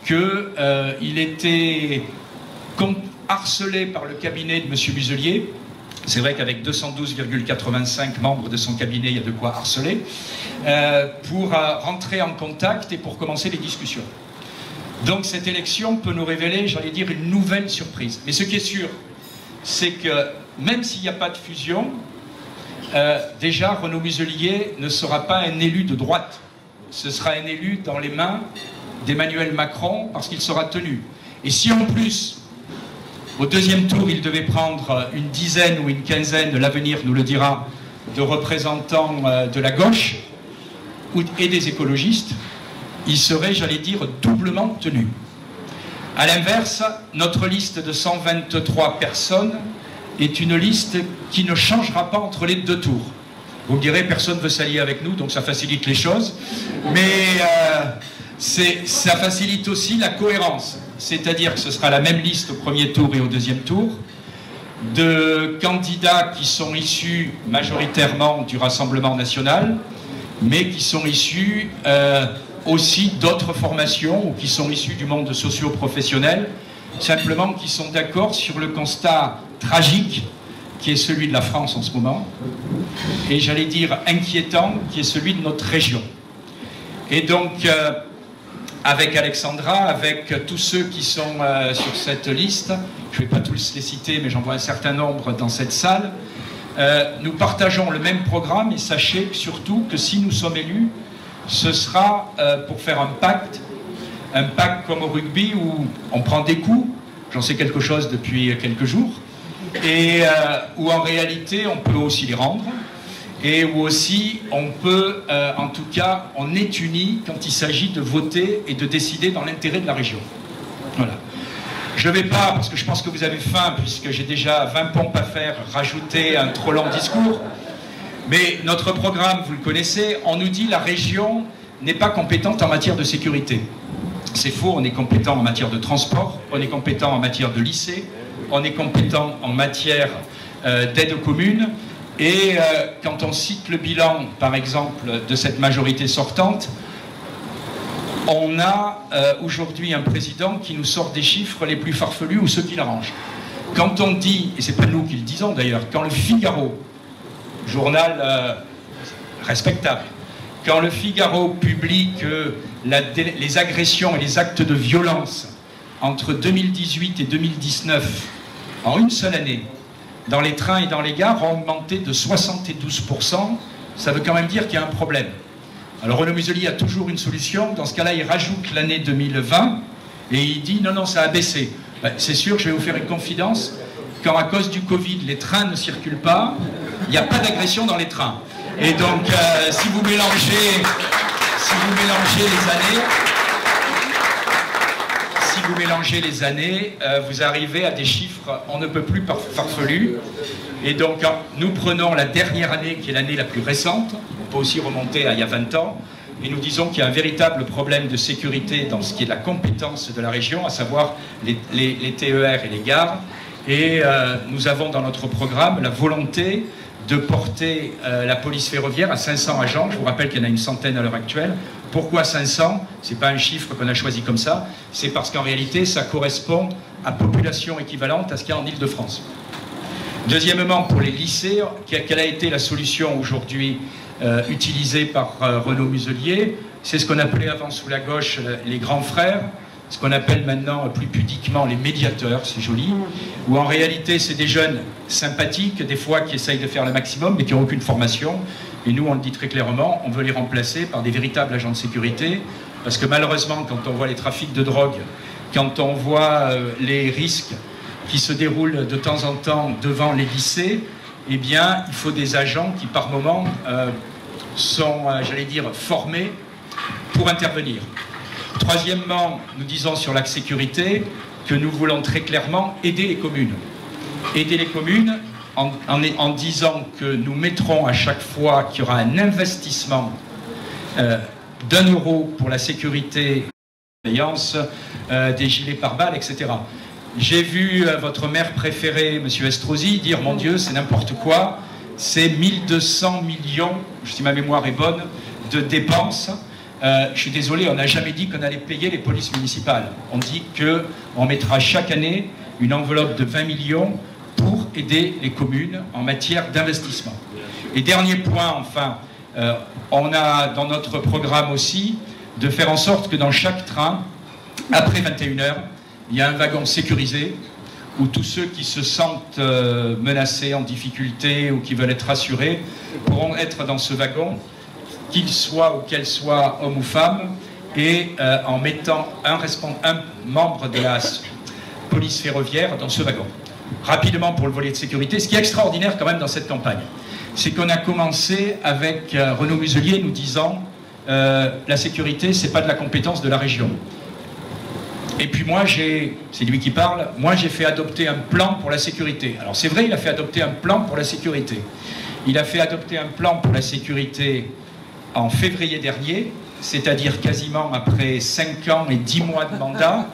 qu'il était harcelé par le cabinet de M. Muselier. C'est vrai qu'avec 212,85 membres de son cabinet, il y a de quoi harceler, pour rentrer en contact et pour commencer les discussions. Donc cette élection peut nous révéler, j'allais dire, une nouvelle surprise. Mais ce qui est sûr, c'est que même s'il n'y a pas de fusion, déjà Renaud Muselier ne sera pas un élu de droite. Ce sera un élu dans les mains d'Emmanuel Macron parce qu'il sera tenu. Et si en plus, au 2e tour, il devait prendre une dizaine ou une quinzaine, l'avenir nous le dira, de représentants de la gauche et des écologistes, il serait, j'allais dire, doublement tenu. A l'inverse, notre liste de 123 personnes est une liste qui ne changera pas entre les 2 tours. Vous me direz, personne ne veut s'allier avec nous, donc ça facilite les choses. Mais ça facilite aussi la cohérence. C'est-à-dire que ce sera la même liste au 1er tour et au 2e tour, de candidats qui sont issus majoritairement du Rassemblement national, mais qui sont issus aussi d'autres formations, ou qui sont issus du monde socio-professionnel, simplement qui sont d'accord sur le constat tragique qui est celui de la France en ce moment, et j'allais dire inquiétant, qui est celui de notre région. Et donc, avec Alexandra, avec tous ceux qui sont sur cette liste, je ne vais pas tous les citer, mais j'en vois un certain nombre dans cette salle, nous partageons le même programme, et sachez surtout que si nous sommes élus, ce sera pour faire un pacte comme au rugby où on prend des coups, j'en sais quelque chose depuis quelques jours, et où en réalité on peut aussi les rendre, et où aussi on peut, en tout cas, on est unis quand il s'agit de voter et de décider dans l'intérêt de la région. Voilà. Je ne vais pas, parce que je pense que vous avez faim, puisque j'ai déjà 20 pompes à faire, rajouter un trop long discours, mais notre programme, vous le connaissez, on nous dit la région n'est pas compétente en matière de sécurité. C'est faux, on est compétent en matière de transport, on est compétent en matière de lycée, on est compétent en matière d'aide aux communes, et quand on cite le bilan, par exemple, de cette majorité sortante, on a aujourd'hui un président qui nous sort des chiffres les plus farfelus ou ceux qui l'arrangent. Quand on dit, et c'est pas nous qui le disons d'ailleurs, quand le Figaro, journal respectable, quand le Figaro publie que les agressions et les actes de violence entre 2018 et 2019, en une seule année, dans les trains et dans les gares, ont augmenté de 72%, ça veut quand même dire qu'il y a un problème. Alors Renaud Muselier a toujours une solution, dans ce cas-là il rajoute l'année 2020, et il dit non, non, ça a baissé. C'est sûr, je vais vous faire une confidence, quand à cause du Covid, les trains ne circulent pas, il n'y a pas d'agression dans les trains. Et donc, si vous mélangez les années, vous arrivez à des chiffres on ne peut plus farfelus. Et donc, nous prenons la dernière année, qui est l'année la plus récente, on peut aussi remonter à il y a 20 ans, et nous disons qu'il y a un véritable problème de sécurité dans ce qui est la compétence de la région, à savoir les TER et les gares. Et nous avons dans notre programme la volonté de porter la police ferroviaire à 500 agents. Je vous rappelle qu'il y en a une centaine à l'heure actuelle. Pourquoi 500? Ce n'est pas un chiffre qu'on a choisi comme ça, c'est parce qu'en réalité, ça correspond à population équivalente à ce qu'il y a en Île-de-France. Deuxièmement, pour les lycées, quelle a été la solution aujourd'hui utilisée par Renaud Muselier? C'est ce qu'on appelait avant sous la gauche les grands frères, ce qu'on appelle maintenant plus pudiquement les médiateurs, c'est joli, où en réalité c'est des jeunes sympathiques, des fois qui essayent de faire le maximum, mais qui n'ont aucune formation. Et nous, on le dit très clairement, on veut les remplacer par des véritables agents de sécurité, parce que malheureusement, quand on voit les trafics de drogue, quand on voit les risques qui se déroulent de temps en temps devant les lycées, eh bien, il faut des agents qui, par moment, sont, j'allais dire, formés pour intervenir. Troisièmement, nous disons sur la sécurité que nous voulons très clairement aider les communes. Aider les communes en disant que nous mettrons à chaque fois qu'il y aura un investissement d'1 euro pour la sécurité, des gilets pare-balles, etc. J'ai vu votre maire préféré, M. Estrosi, dire « Mon Dieu, c'est n'importe quoi, c'est 1200 millions, si ma mémoire est bonne, de dépenses. » Je suis désolé, on n'a jamais dit qu'on allait payer les polices municipales. On dit qu'on mettra chaque année une enveloppe de 20 millions pour aider les communes en matière d'investissement. Et dernier point, enfin, on a dans notre programme aussi de faire en sorte que dans chaque train, après 21h, il y a un wagon sécurisé où tous ceux qui se sentent menacés, en difficulté ou qui veulent être rassurés pourront être dans ce wagon, qu'ils soient ou qu'elles soient hommes ou femmes, et en mettant un membre de la police ferroviaire dans ce wagon. Rapidement pour le volet de sécurité, ce qui est extraordinaire quand même dans cette campagne, c'est qu'on a commencé avec Renaud Muselier nous disant la sécurité, c'est pas de la compétence de la région. Et puis moi, c'est lui qui parle, moi j'ai fait adopter un plan pour la sécurité. Alors c'est vrai, il a fait adopter un plan pour la sécurité. Il a fait adopter un plan pour la sécurité en février dernier, c'est-à-dire quasiment après 5 ans et 10 mois de mandat,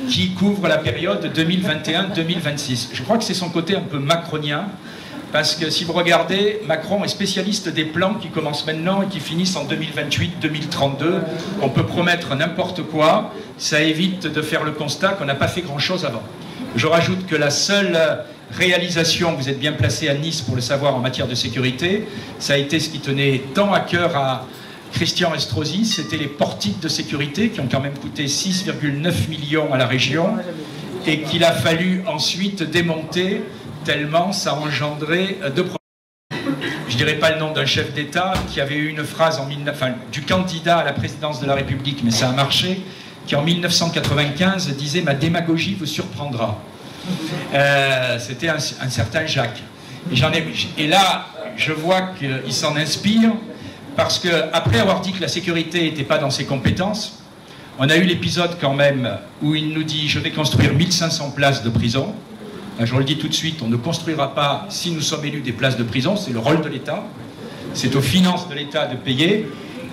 qui couvre la période 2021-2026. Je crois que c'est son côté un peu macronien, parce que si vous regardez, Macron est spécialiste des plans qui commencent maintenant et qui finissent en 2028-2032. On peut promettre n'importe quoi, ça évite de faire le constat qu'on n'a pas fait grand-chose avant. Je rajoute que la seule réalisation, vous êtes bien placé à Nice pour le savoir en matière de sécurité, ça a été ce qui tenait tant à cœur à Christian Estrosi, c'était les portiques de sécurité qui ont quand même coûté 6,9 millions à la région et qu'il a fallu ensuite démonter tellement ça engendrait de problèmes. Je ne dirais pas le nom d'un chef d'État qui avait eu une phrase du candidat à la présidence de la République, mais ça a marché, qui en 1995 disait « Ma démagogie vous surprendra ». C'était un certain Jacques. Et là, je vois qu'il s'en inspire, parce qu'après avoir dit que la sécurité n'était pas dans ses compétences, on a eu l'épisode quand même où il nous dit « Je vais construire 1500 places de prison ». Je le dis tout de suite, on ne construira pas, si nous sommes élus, des places de prison, c'est le rôle de l'État, c'est aux finances de l'État de payer.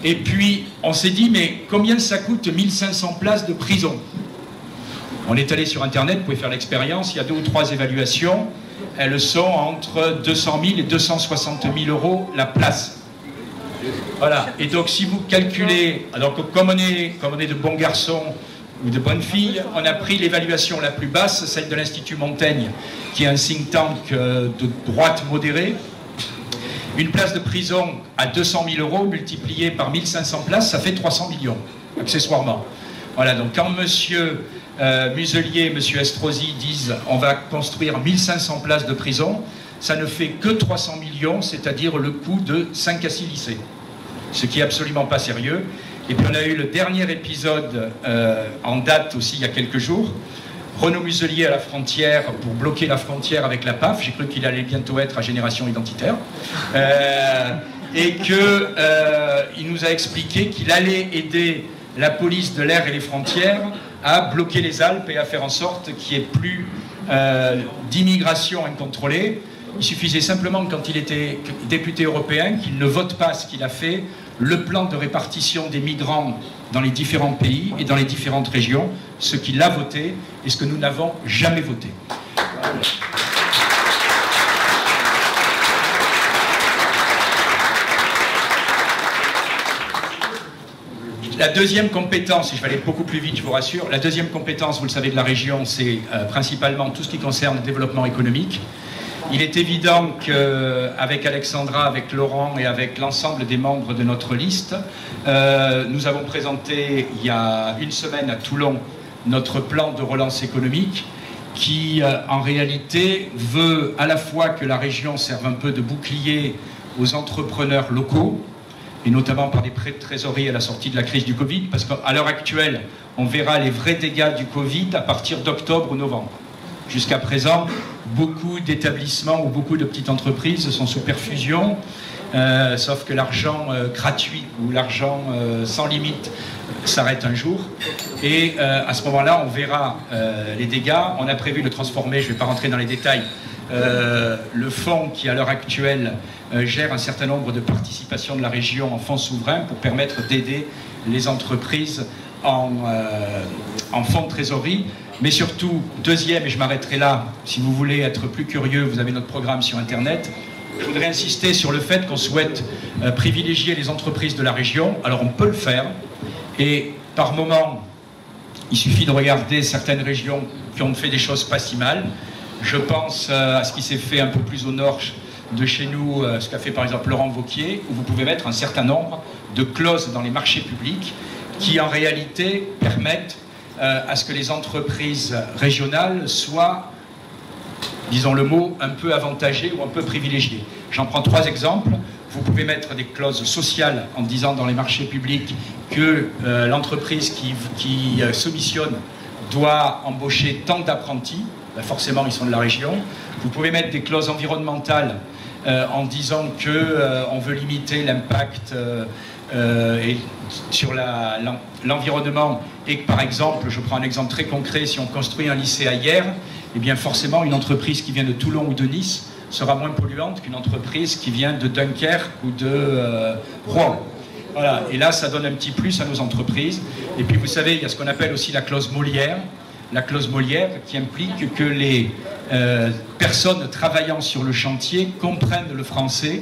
Et puis, on s'est dit, mais combien ça coûte 1500 places de prison? On est allé sur Internet, vous pouvez faire l'expérience, il y a 2 ou 3 évaluations, elles sont entre 200 000 et 260 000 euros la place. Voilà, et donc si vous calculez, alors comme on est de bons garçons, ou de bonnes filles, on a pris l'évaluation la plus basse, celle de l'Institut Montaigne, qui est un think tank de droite modérée. Une place de prison à 200 000 euros multipliée par 1500 places, ça fait 300 millions, accessoirement. Voilà, donc quand M. Muselier, M. Estrosi disent on va construire 1500 places de prison, ça ne fait que 300 millions, c'est-à-dire le coût de 5 à 6 lycées. Ce qui est absolument pas sérieux. Et puis on a eu le dernier épisode en date aussi il y a quelques jours. Renaud Muselier à la frontière pour bloquer la frontière avec la PAF. J'ai cru qu'il allait bientôt être à Génération Identitaire. Et qu'il nous a expliqué qu'il allait aider la police de l'air et les frontières à bloquer les Alpes et à faire en sorte qu'il n'y ait plus d'immigration incontrôlée. Il suffisait simplement, quand il était député européen, qu'il ne vote pas ce qu'il a fait, le plan de répartition des migrants dans les différents pays et dans les différentes régions, ce qu'il a voté et ce que nous n'avons jamais voté. La deuxième compétence, et je vais aller beaucoup plus vite, je vous rassure, la deuxième compétence, vous le savez, de la région, c'est principalement tout ce qui concerne le développement économique. Il est évident qu'avec Alexandra, avec Laurent et avec l'ensemble des membres de notre liste, nous avons présenté il y a une semaine à Toulon notre plan de relance économique qui, en réalité, veut à la fois que la région serve un peu de bouclier aux entrepreneurs locaux, et notamment par des prêts de trésorerie à la sortie de la crise du Covid, parce qu'à l'heure actuelle, on verra les vrais dégâts du Covid à partir d'octobre ou novembre. Jusqu'à présent, beaucoup d'établissements ou beaucoup de petites entreprises sont sous perfusion, sauf que l'argent gratuit ou l'argent sans limite s'arrête un jour. Et à ce moment-là, on verra les dégâts. On a prévu de transformer, je ne vais pas rentrer dans les détails, le fonds qui, à l'heure actuelle, gère un certain nombre de participations de la région en fonds souverains pour permettre d'aider les entreprises en fonds de trésorerie. Mais surtout, deuxième, et je m'arrêterai là, si vous voulez être plus curieux, vous avez notre programme sur Internet. Je voudrais insister sur le fait qu'on souhaite privilégier les entreprises de la région. Alors on peut le faire, et par moment, il suffit de regarder certaines régions qui ont fait des choses pas si mal. Je pense à ce qui s'est fait un peu plus au nord de chez nous, ce qu'a fait par exemple Laurent Wauquiez, où vous pouvez mettre un certain nombre de clauses dans les marchés publics qui en réalité permettent à ce que les entreprises régionales soient, disons le mot, un peu avantagées ou un peu privilégiées. J'en prends 3 exemples. Vous pouvez mettre des clauses sociales en disant dans les marchés publics que l'entreprise qui soumissionne doit embaucher tant d'apprentis. Ben forcément, ils sont de la région. Vous pouvez mettre des clauses environnementales en disant qu'on veut limiter l'impact sur l'environnement et que, par exemple, je prends un exemple très concret, si on construit un lycée à Hyères, eh bien forcément une entreprise qui vient de Toulon ou de Nice sera moins polluante qu'une entreprise qui vient de Dunkerque ou de Rouen. Voilà. Et là, ça donne un petit plus à nos entreprises. Et puis, vous savez, il y a ce qu'on appelle aussi la clause Molière. La clause Molière qui implique que les personnes travaillant sur le chantier comprennent le français,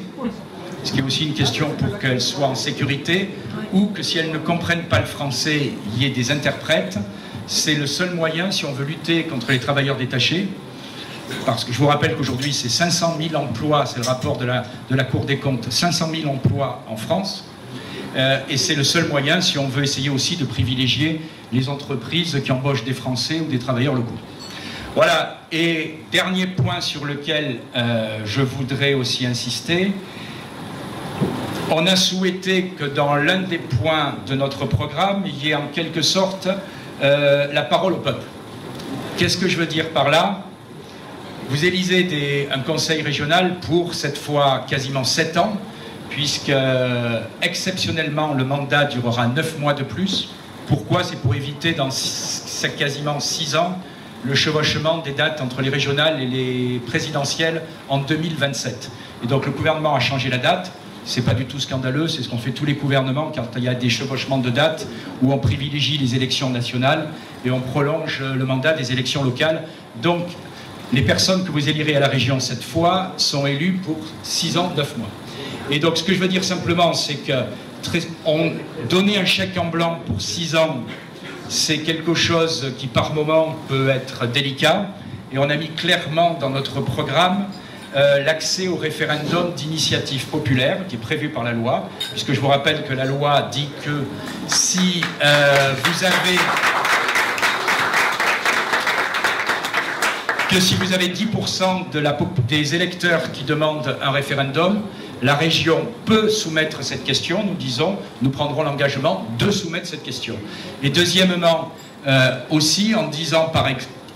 ce qui est aussi une question pour qu'elles soient en sécurité, ou que si elles ne comprennent pas le français, il y ait des interprètes. C'est le seul moyen, si on veut lutter contre les travailleurs détachés, parce que je vous rappelle qu'aujourd'hui c'est 500 000 emplois, c'est le rapport de la Cour des comptes, 500 000 emplois en France, et c'est le seul moyen si on veut essayer aussi de privilégier les entreprises qui embauchent des Français ou des travailleurs locaux. Voilà, et dernier point sur lequel je voudrais aussi insister, on a souhaité que dans l'un des points de notre programme, il y ait en quelque sorte la parole au peuple. Qu'est-ce que je veux dire par là? Vous élisez un conseil régional pour cette fois quasiment 7 ans, puisque exceptionnellement le mandat durera 9 mois de plus. Pourquoi? C'est pour éviter dans quasiment 6 ans le chevauchement des dates entre les régionales et les présidentielles en 2027. Et donc le gouvernement a changé la date. C'est pas du tout scandaleux, c'est ce qu'ont fait tous les gouvernements quand il y a des chevauchements de dates où on privilégie les élections nationales et on prolonge le mandat des élections locales. Donc les personnes que vous élirez à la région cette fois sont élues pour 6 ans, 9 mois. Et donc ce que je veux dire simplement, c'est que donner un chèque en blanc pour 6 ans, c'est quelque chose qui par moment peut être délicat. Et on a mis clairement dans notre programme l'accès au référendum d'initiative populaire qui est prévu par la loi, puisque je vous rappelle que la loi dit que si vous avez 10% des électeurs qui demandent un référendum, la région peut soumettre cette question. Nous prendrons l'engagement de soumettre cette question. Et deuxièmement, aussi en disant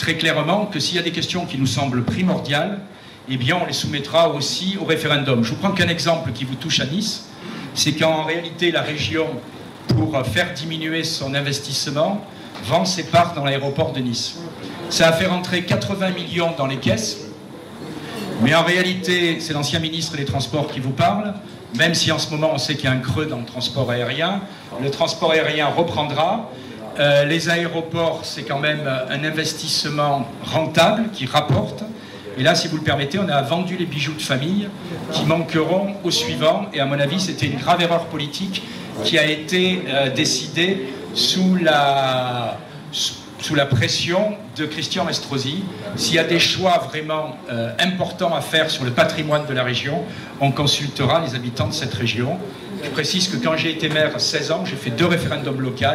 très clairement que s'il y a des questions qui nous semblent primordiales, eh bien on les soumettra aussi au référendum. Je vous prends qu'un exemple qui vous touche à Nice, c'est qu'en réalité la région, pour faire diminuer son investissement, vend ses parts dans l'aéroport de Nice. Ça a fait rentrer 80 millions dans les caisses, mais en réalité, c'est l'ancien ministre des Transports qui vous parle, même si en ce moment on sait qu'il y a un creux dans le transport aérien. Le transport aérien reprendra. Les aéroports, c'est quand même un investissement rentable qui rapporte. Et là, si vous le permettez, on a vendu les bijoux de famille qui manqueront au suivant. Et à mon avis, c'était une grave erreur politique qui a été décidée sous la pression de Christian Estrosi. S'il y a des choix vraiment importants à faire sur le patrimoine de la région, on consultera les habitants de cette région. Je précise que quand j'ai été maire à 16 ans, j'ai fait 2 référendums locaux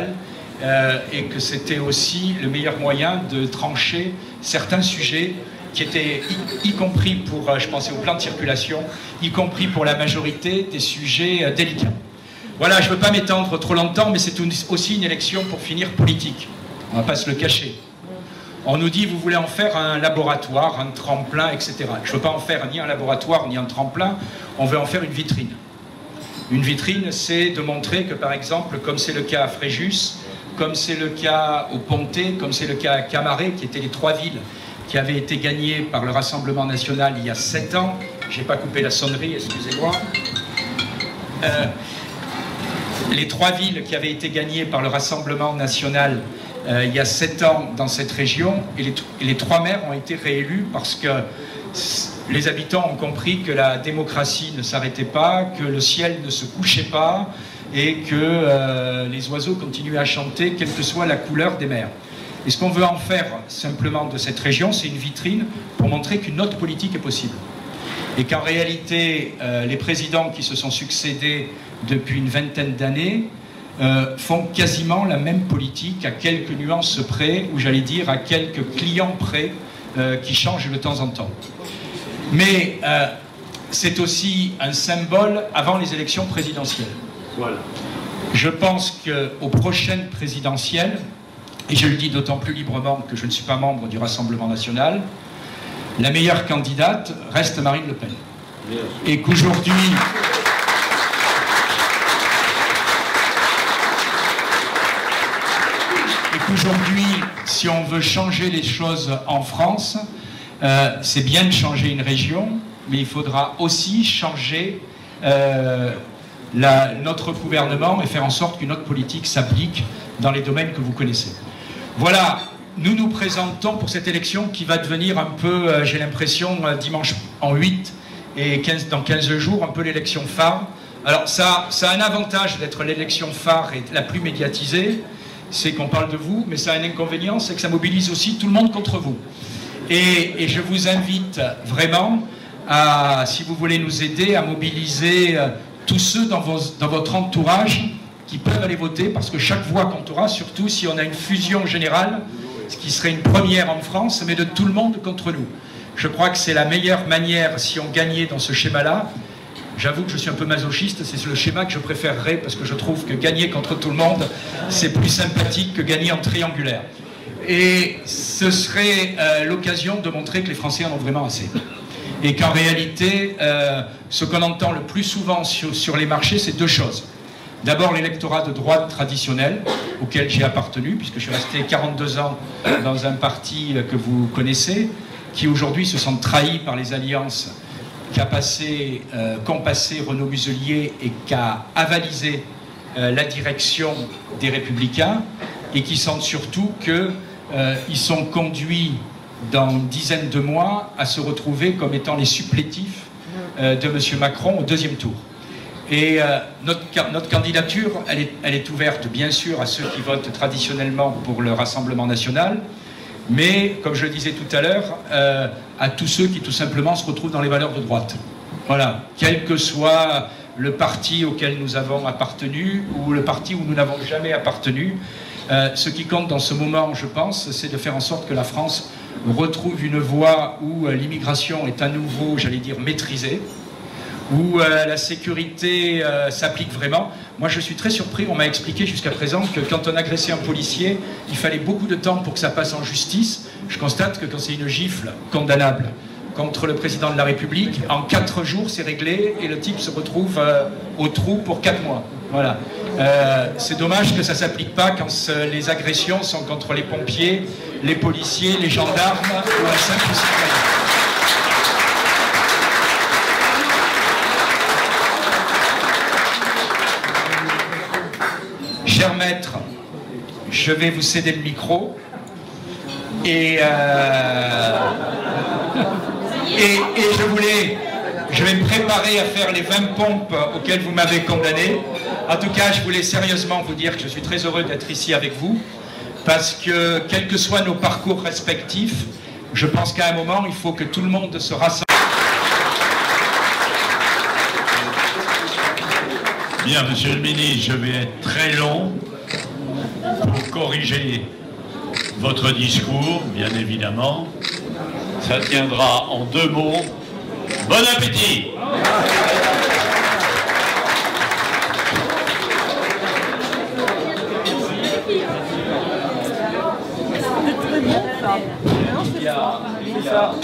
et que c'était aussi le meilleur moyen de trancher certains sujets qui étaient, y compris pour, je pensais au plan de circulation, y compris pour la majorité, des sujets délicats. Voilà, je ne veux pas m'étendre trop longtemps, mais c'est aussi une élection, pour finir, politique. On ne va pas se le cacher. On nous dit, vous voulez en faire un laboratoire, un tremplin, etc. Je ne veux pas en faire ni un laboratoire, ni un tremplin, on veut en faire une vitrine. Une vitrine, c'est de montrer que, par exemple, comme c'est le cas à Fréjus, comme c'est le cas au Pontet, comme c'est le cas à Camaret, qui étaient les 3 villes qui avaient été gagnées par le Rassemblement national il y a 7 ans. Je n'ai pas coupé la sonnerie, excusez-moi. Les 3 villes qui avaient été gagnées par le Rassemblement national il y a 7 ans dans cette région, et les 3 maires ont été réélus parce que les habitants ont compris que la démocratie ne s'arrêtait pas, que le ciel ne se couchait pas, et que les oiseaux continuaient à chanter, quelle que soit la couleur des maires. Et ce qu'on veut en faire simplement de cette région, c'est une vitrine pour montrer qu'une autre politique est possible. Et qu'en réalité, les présidents qui se sont succédés depuis une vingtaine d'années font quasiment la même politique, à quelques nuances près, ou j'allais dire à quelques clients près, qui changent de temps en temps. Mais c'est aussi un symbole avant les élections présidentielles. Voilà. Je pense qu'aux prochaines présidentielles, et je le dis d'autant plus librement que je ne suis pas membre du Rassemblement national, la meilleure candidate reste Marine Le Pen. Et qu'aujourd'hui... si on veut changer les choses en France, c'est bien de changer une région, mais il faudra aussi changer notre gouvernement et faire en sorte qu'une autre politique s'applique dans les domaines que vous connaissez. Voilà, nous nous présentons pour cette élection qui va devenir un peu, j'ai l'impression, dimanche en 8 et dans 15 jours, un peu l'élection phare. Alors ça a un avantage d'être l'élection phare et la plus médiatisée, c'est qu'on parle de vous, mais ça a un inconvénient, c'est que ça mobilise aussi tout le monde contre vous. Et je vous invite vraiment à, si vous voulez nous aider, à mobiliser tous ceux dans votre entourage qui peuvent aller voter, parce que chaque voix comptera, surtout si on a une fusion générale, ce qui serait une première en France, mais de tout le monde contre nous. Je crois que c'est la meilleure manière, si on gagnait dans ce schéma-là. J'avoue que je suis un peu masochiste, c'est le schéma que je préférerais, parce que je trouve que gagner contre tout le monde, c'est plus sympathique que gagner en triangulaire. Et ce serait l'occasion de montrer que les Français en ont vraiment assez. Et qu'en réalité, ce qu'on entend le plus souvent sur les marchés, c'est 2 choses. D'abord, l'électorat de droite traditionnel, auquel j'ai appartenu, puisque je suis resté 42 ans dans un parti que vous connaissez, qui aujourd'hui se sent trahi par les alliances qu'ont passé Renaud Muselier et qu'a avalisé la direction des Républicains, et qui sentent surtout qu'ils sont conduits dans une dizaine de mois à se retrouver comme étant les supplétifs de M. Macron au 2e tour. Et notre candidature, elle est ouverte bien sûr à ceux qui votent traditionnellement pour le Rassemblement national, mais comme je le disais tout à l'heure, à tous ceux qui tout simplement se retrouvent dans les valeurs de droite. Voilà, quel que soit le parti auquel nous avons appartenu ou le parti où nous n'avons jamais appartenu, ce qui compte dans ce moment, je pense, c'est de faire en sorte que la France retrouve une voie où l'immigration est à nouveau, j'allais dire, maîtrisée, où la sécurité s'applique vraiment. Moi, je suis très surpris, on m'a expliqué jusqu'à présent que quand on agressait un policier, il fallait beaucoup de temps pour que ça passe en justice. Je constate que quand c'est une gifle condamnable contre le président de la République, en 4 jours, c'est réglé et le type se retrouve au trou pour 4 mois. Voilà. C'est dommage que ça ne s'applique pas quand les agressions sont contre les pompiers, les policiers, les gendarmes ou un simple citoyen. Cher maître, je vais vous céder le micro et je vais me préparer à faire les 20 pompes auxquelles vous m'avez condamné. En tout cas, je voulais sérieusement vous dire que je suis très heureux d'être ici avec vous, parce que, quels que soient nos parcours respectifs, je pense qu'à un moment, il faut que tout le monde se rassemble. Bien, monsieur le ministre, je vais être très long pour corriger votre discours, bien évidemment. Ça tiendra en 2 mots. Bon appétit! C'est ça.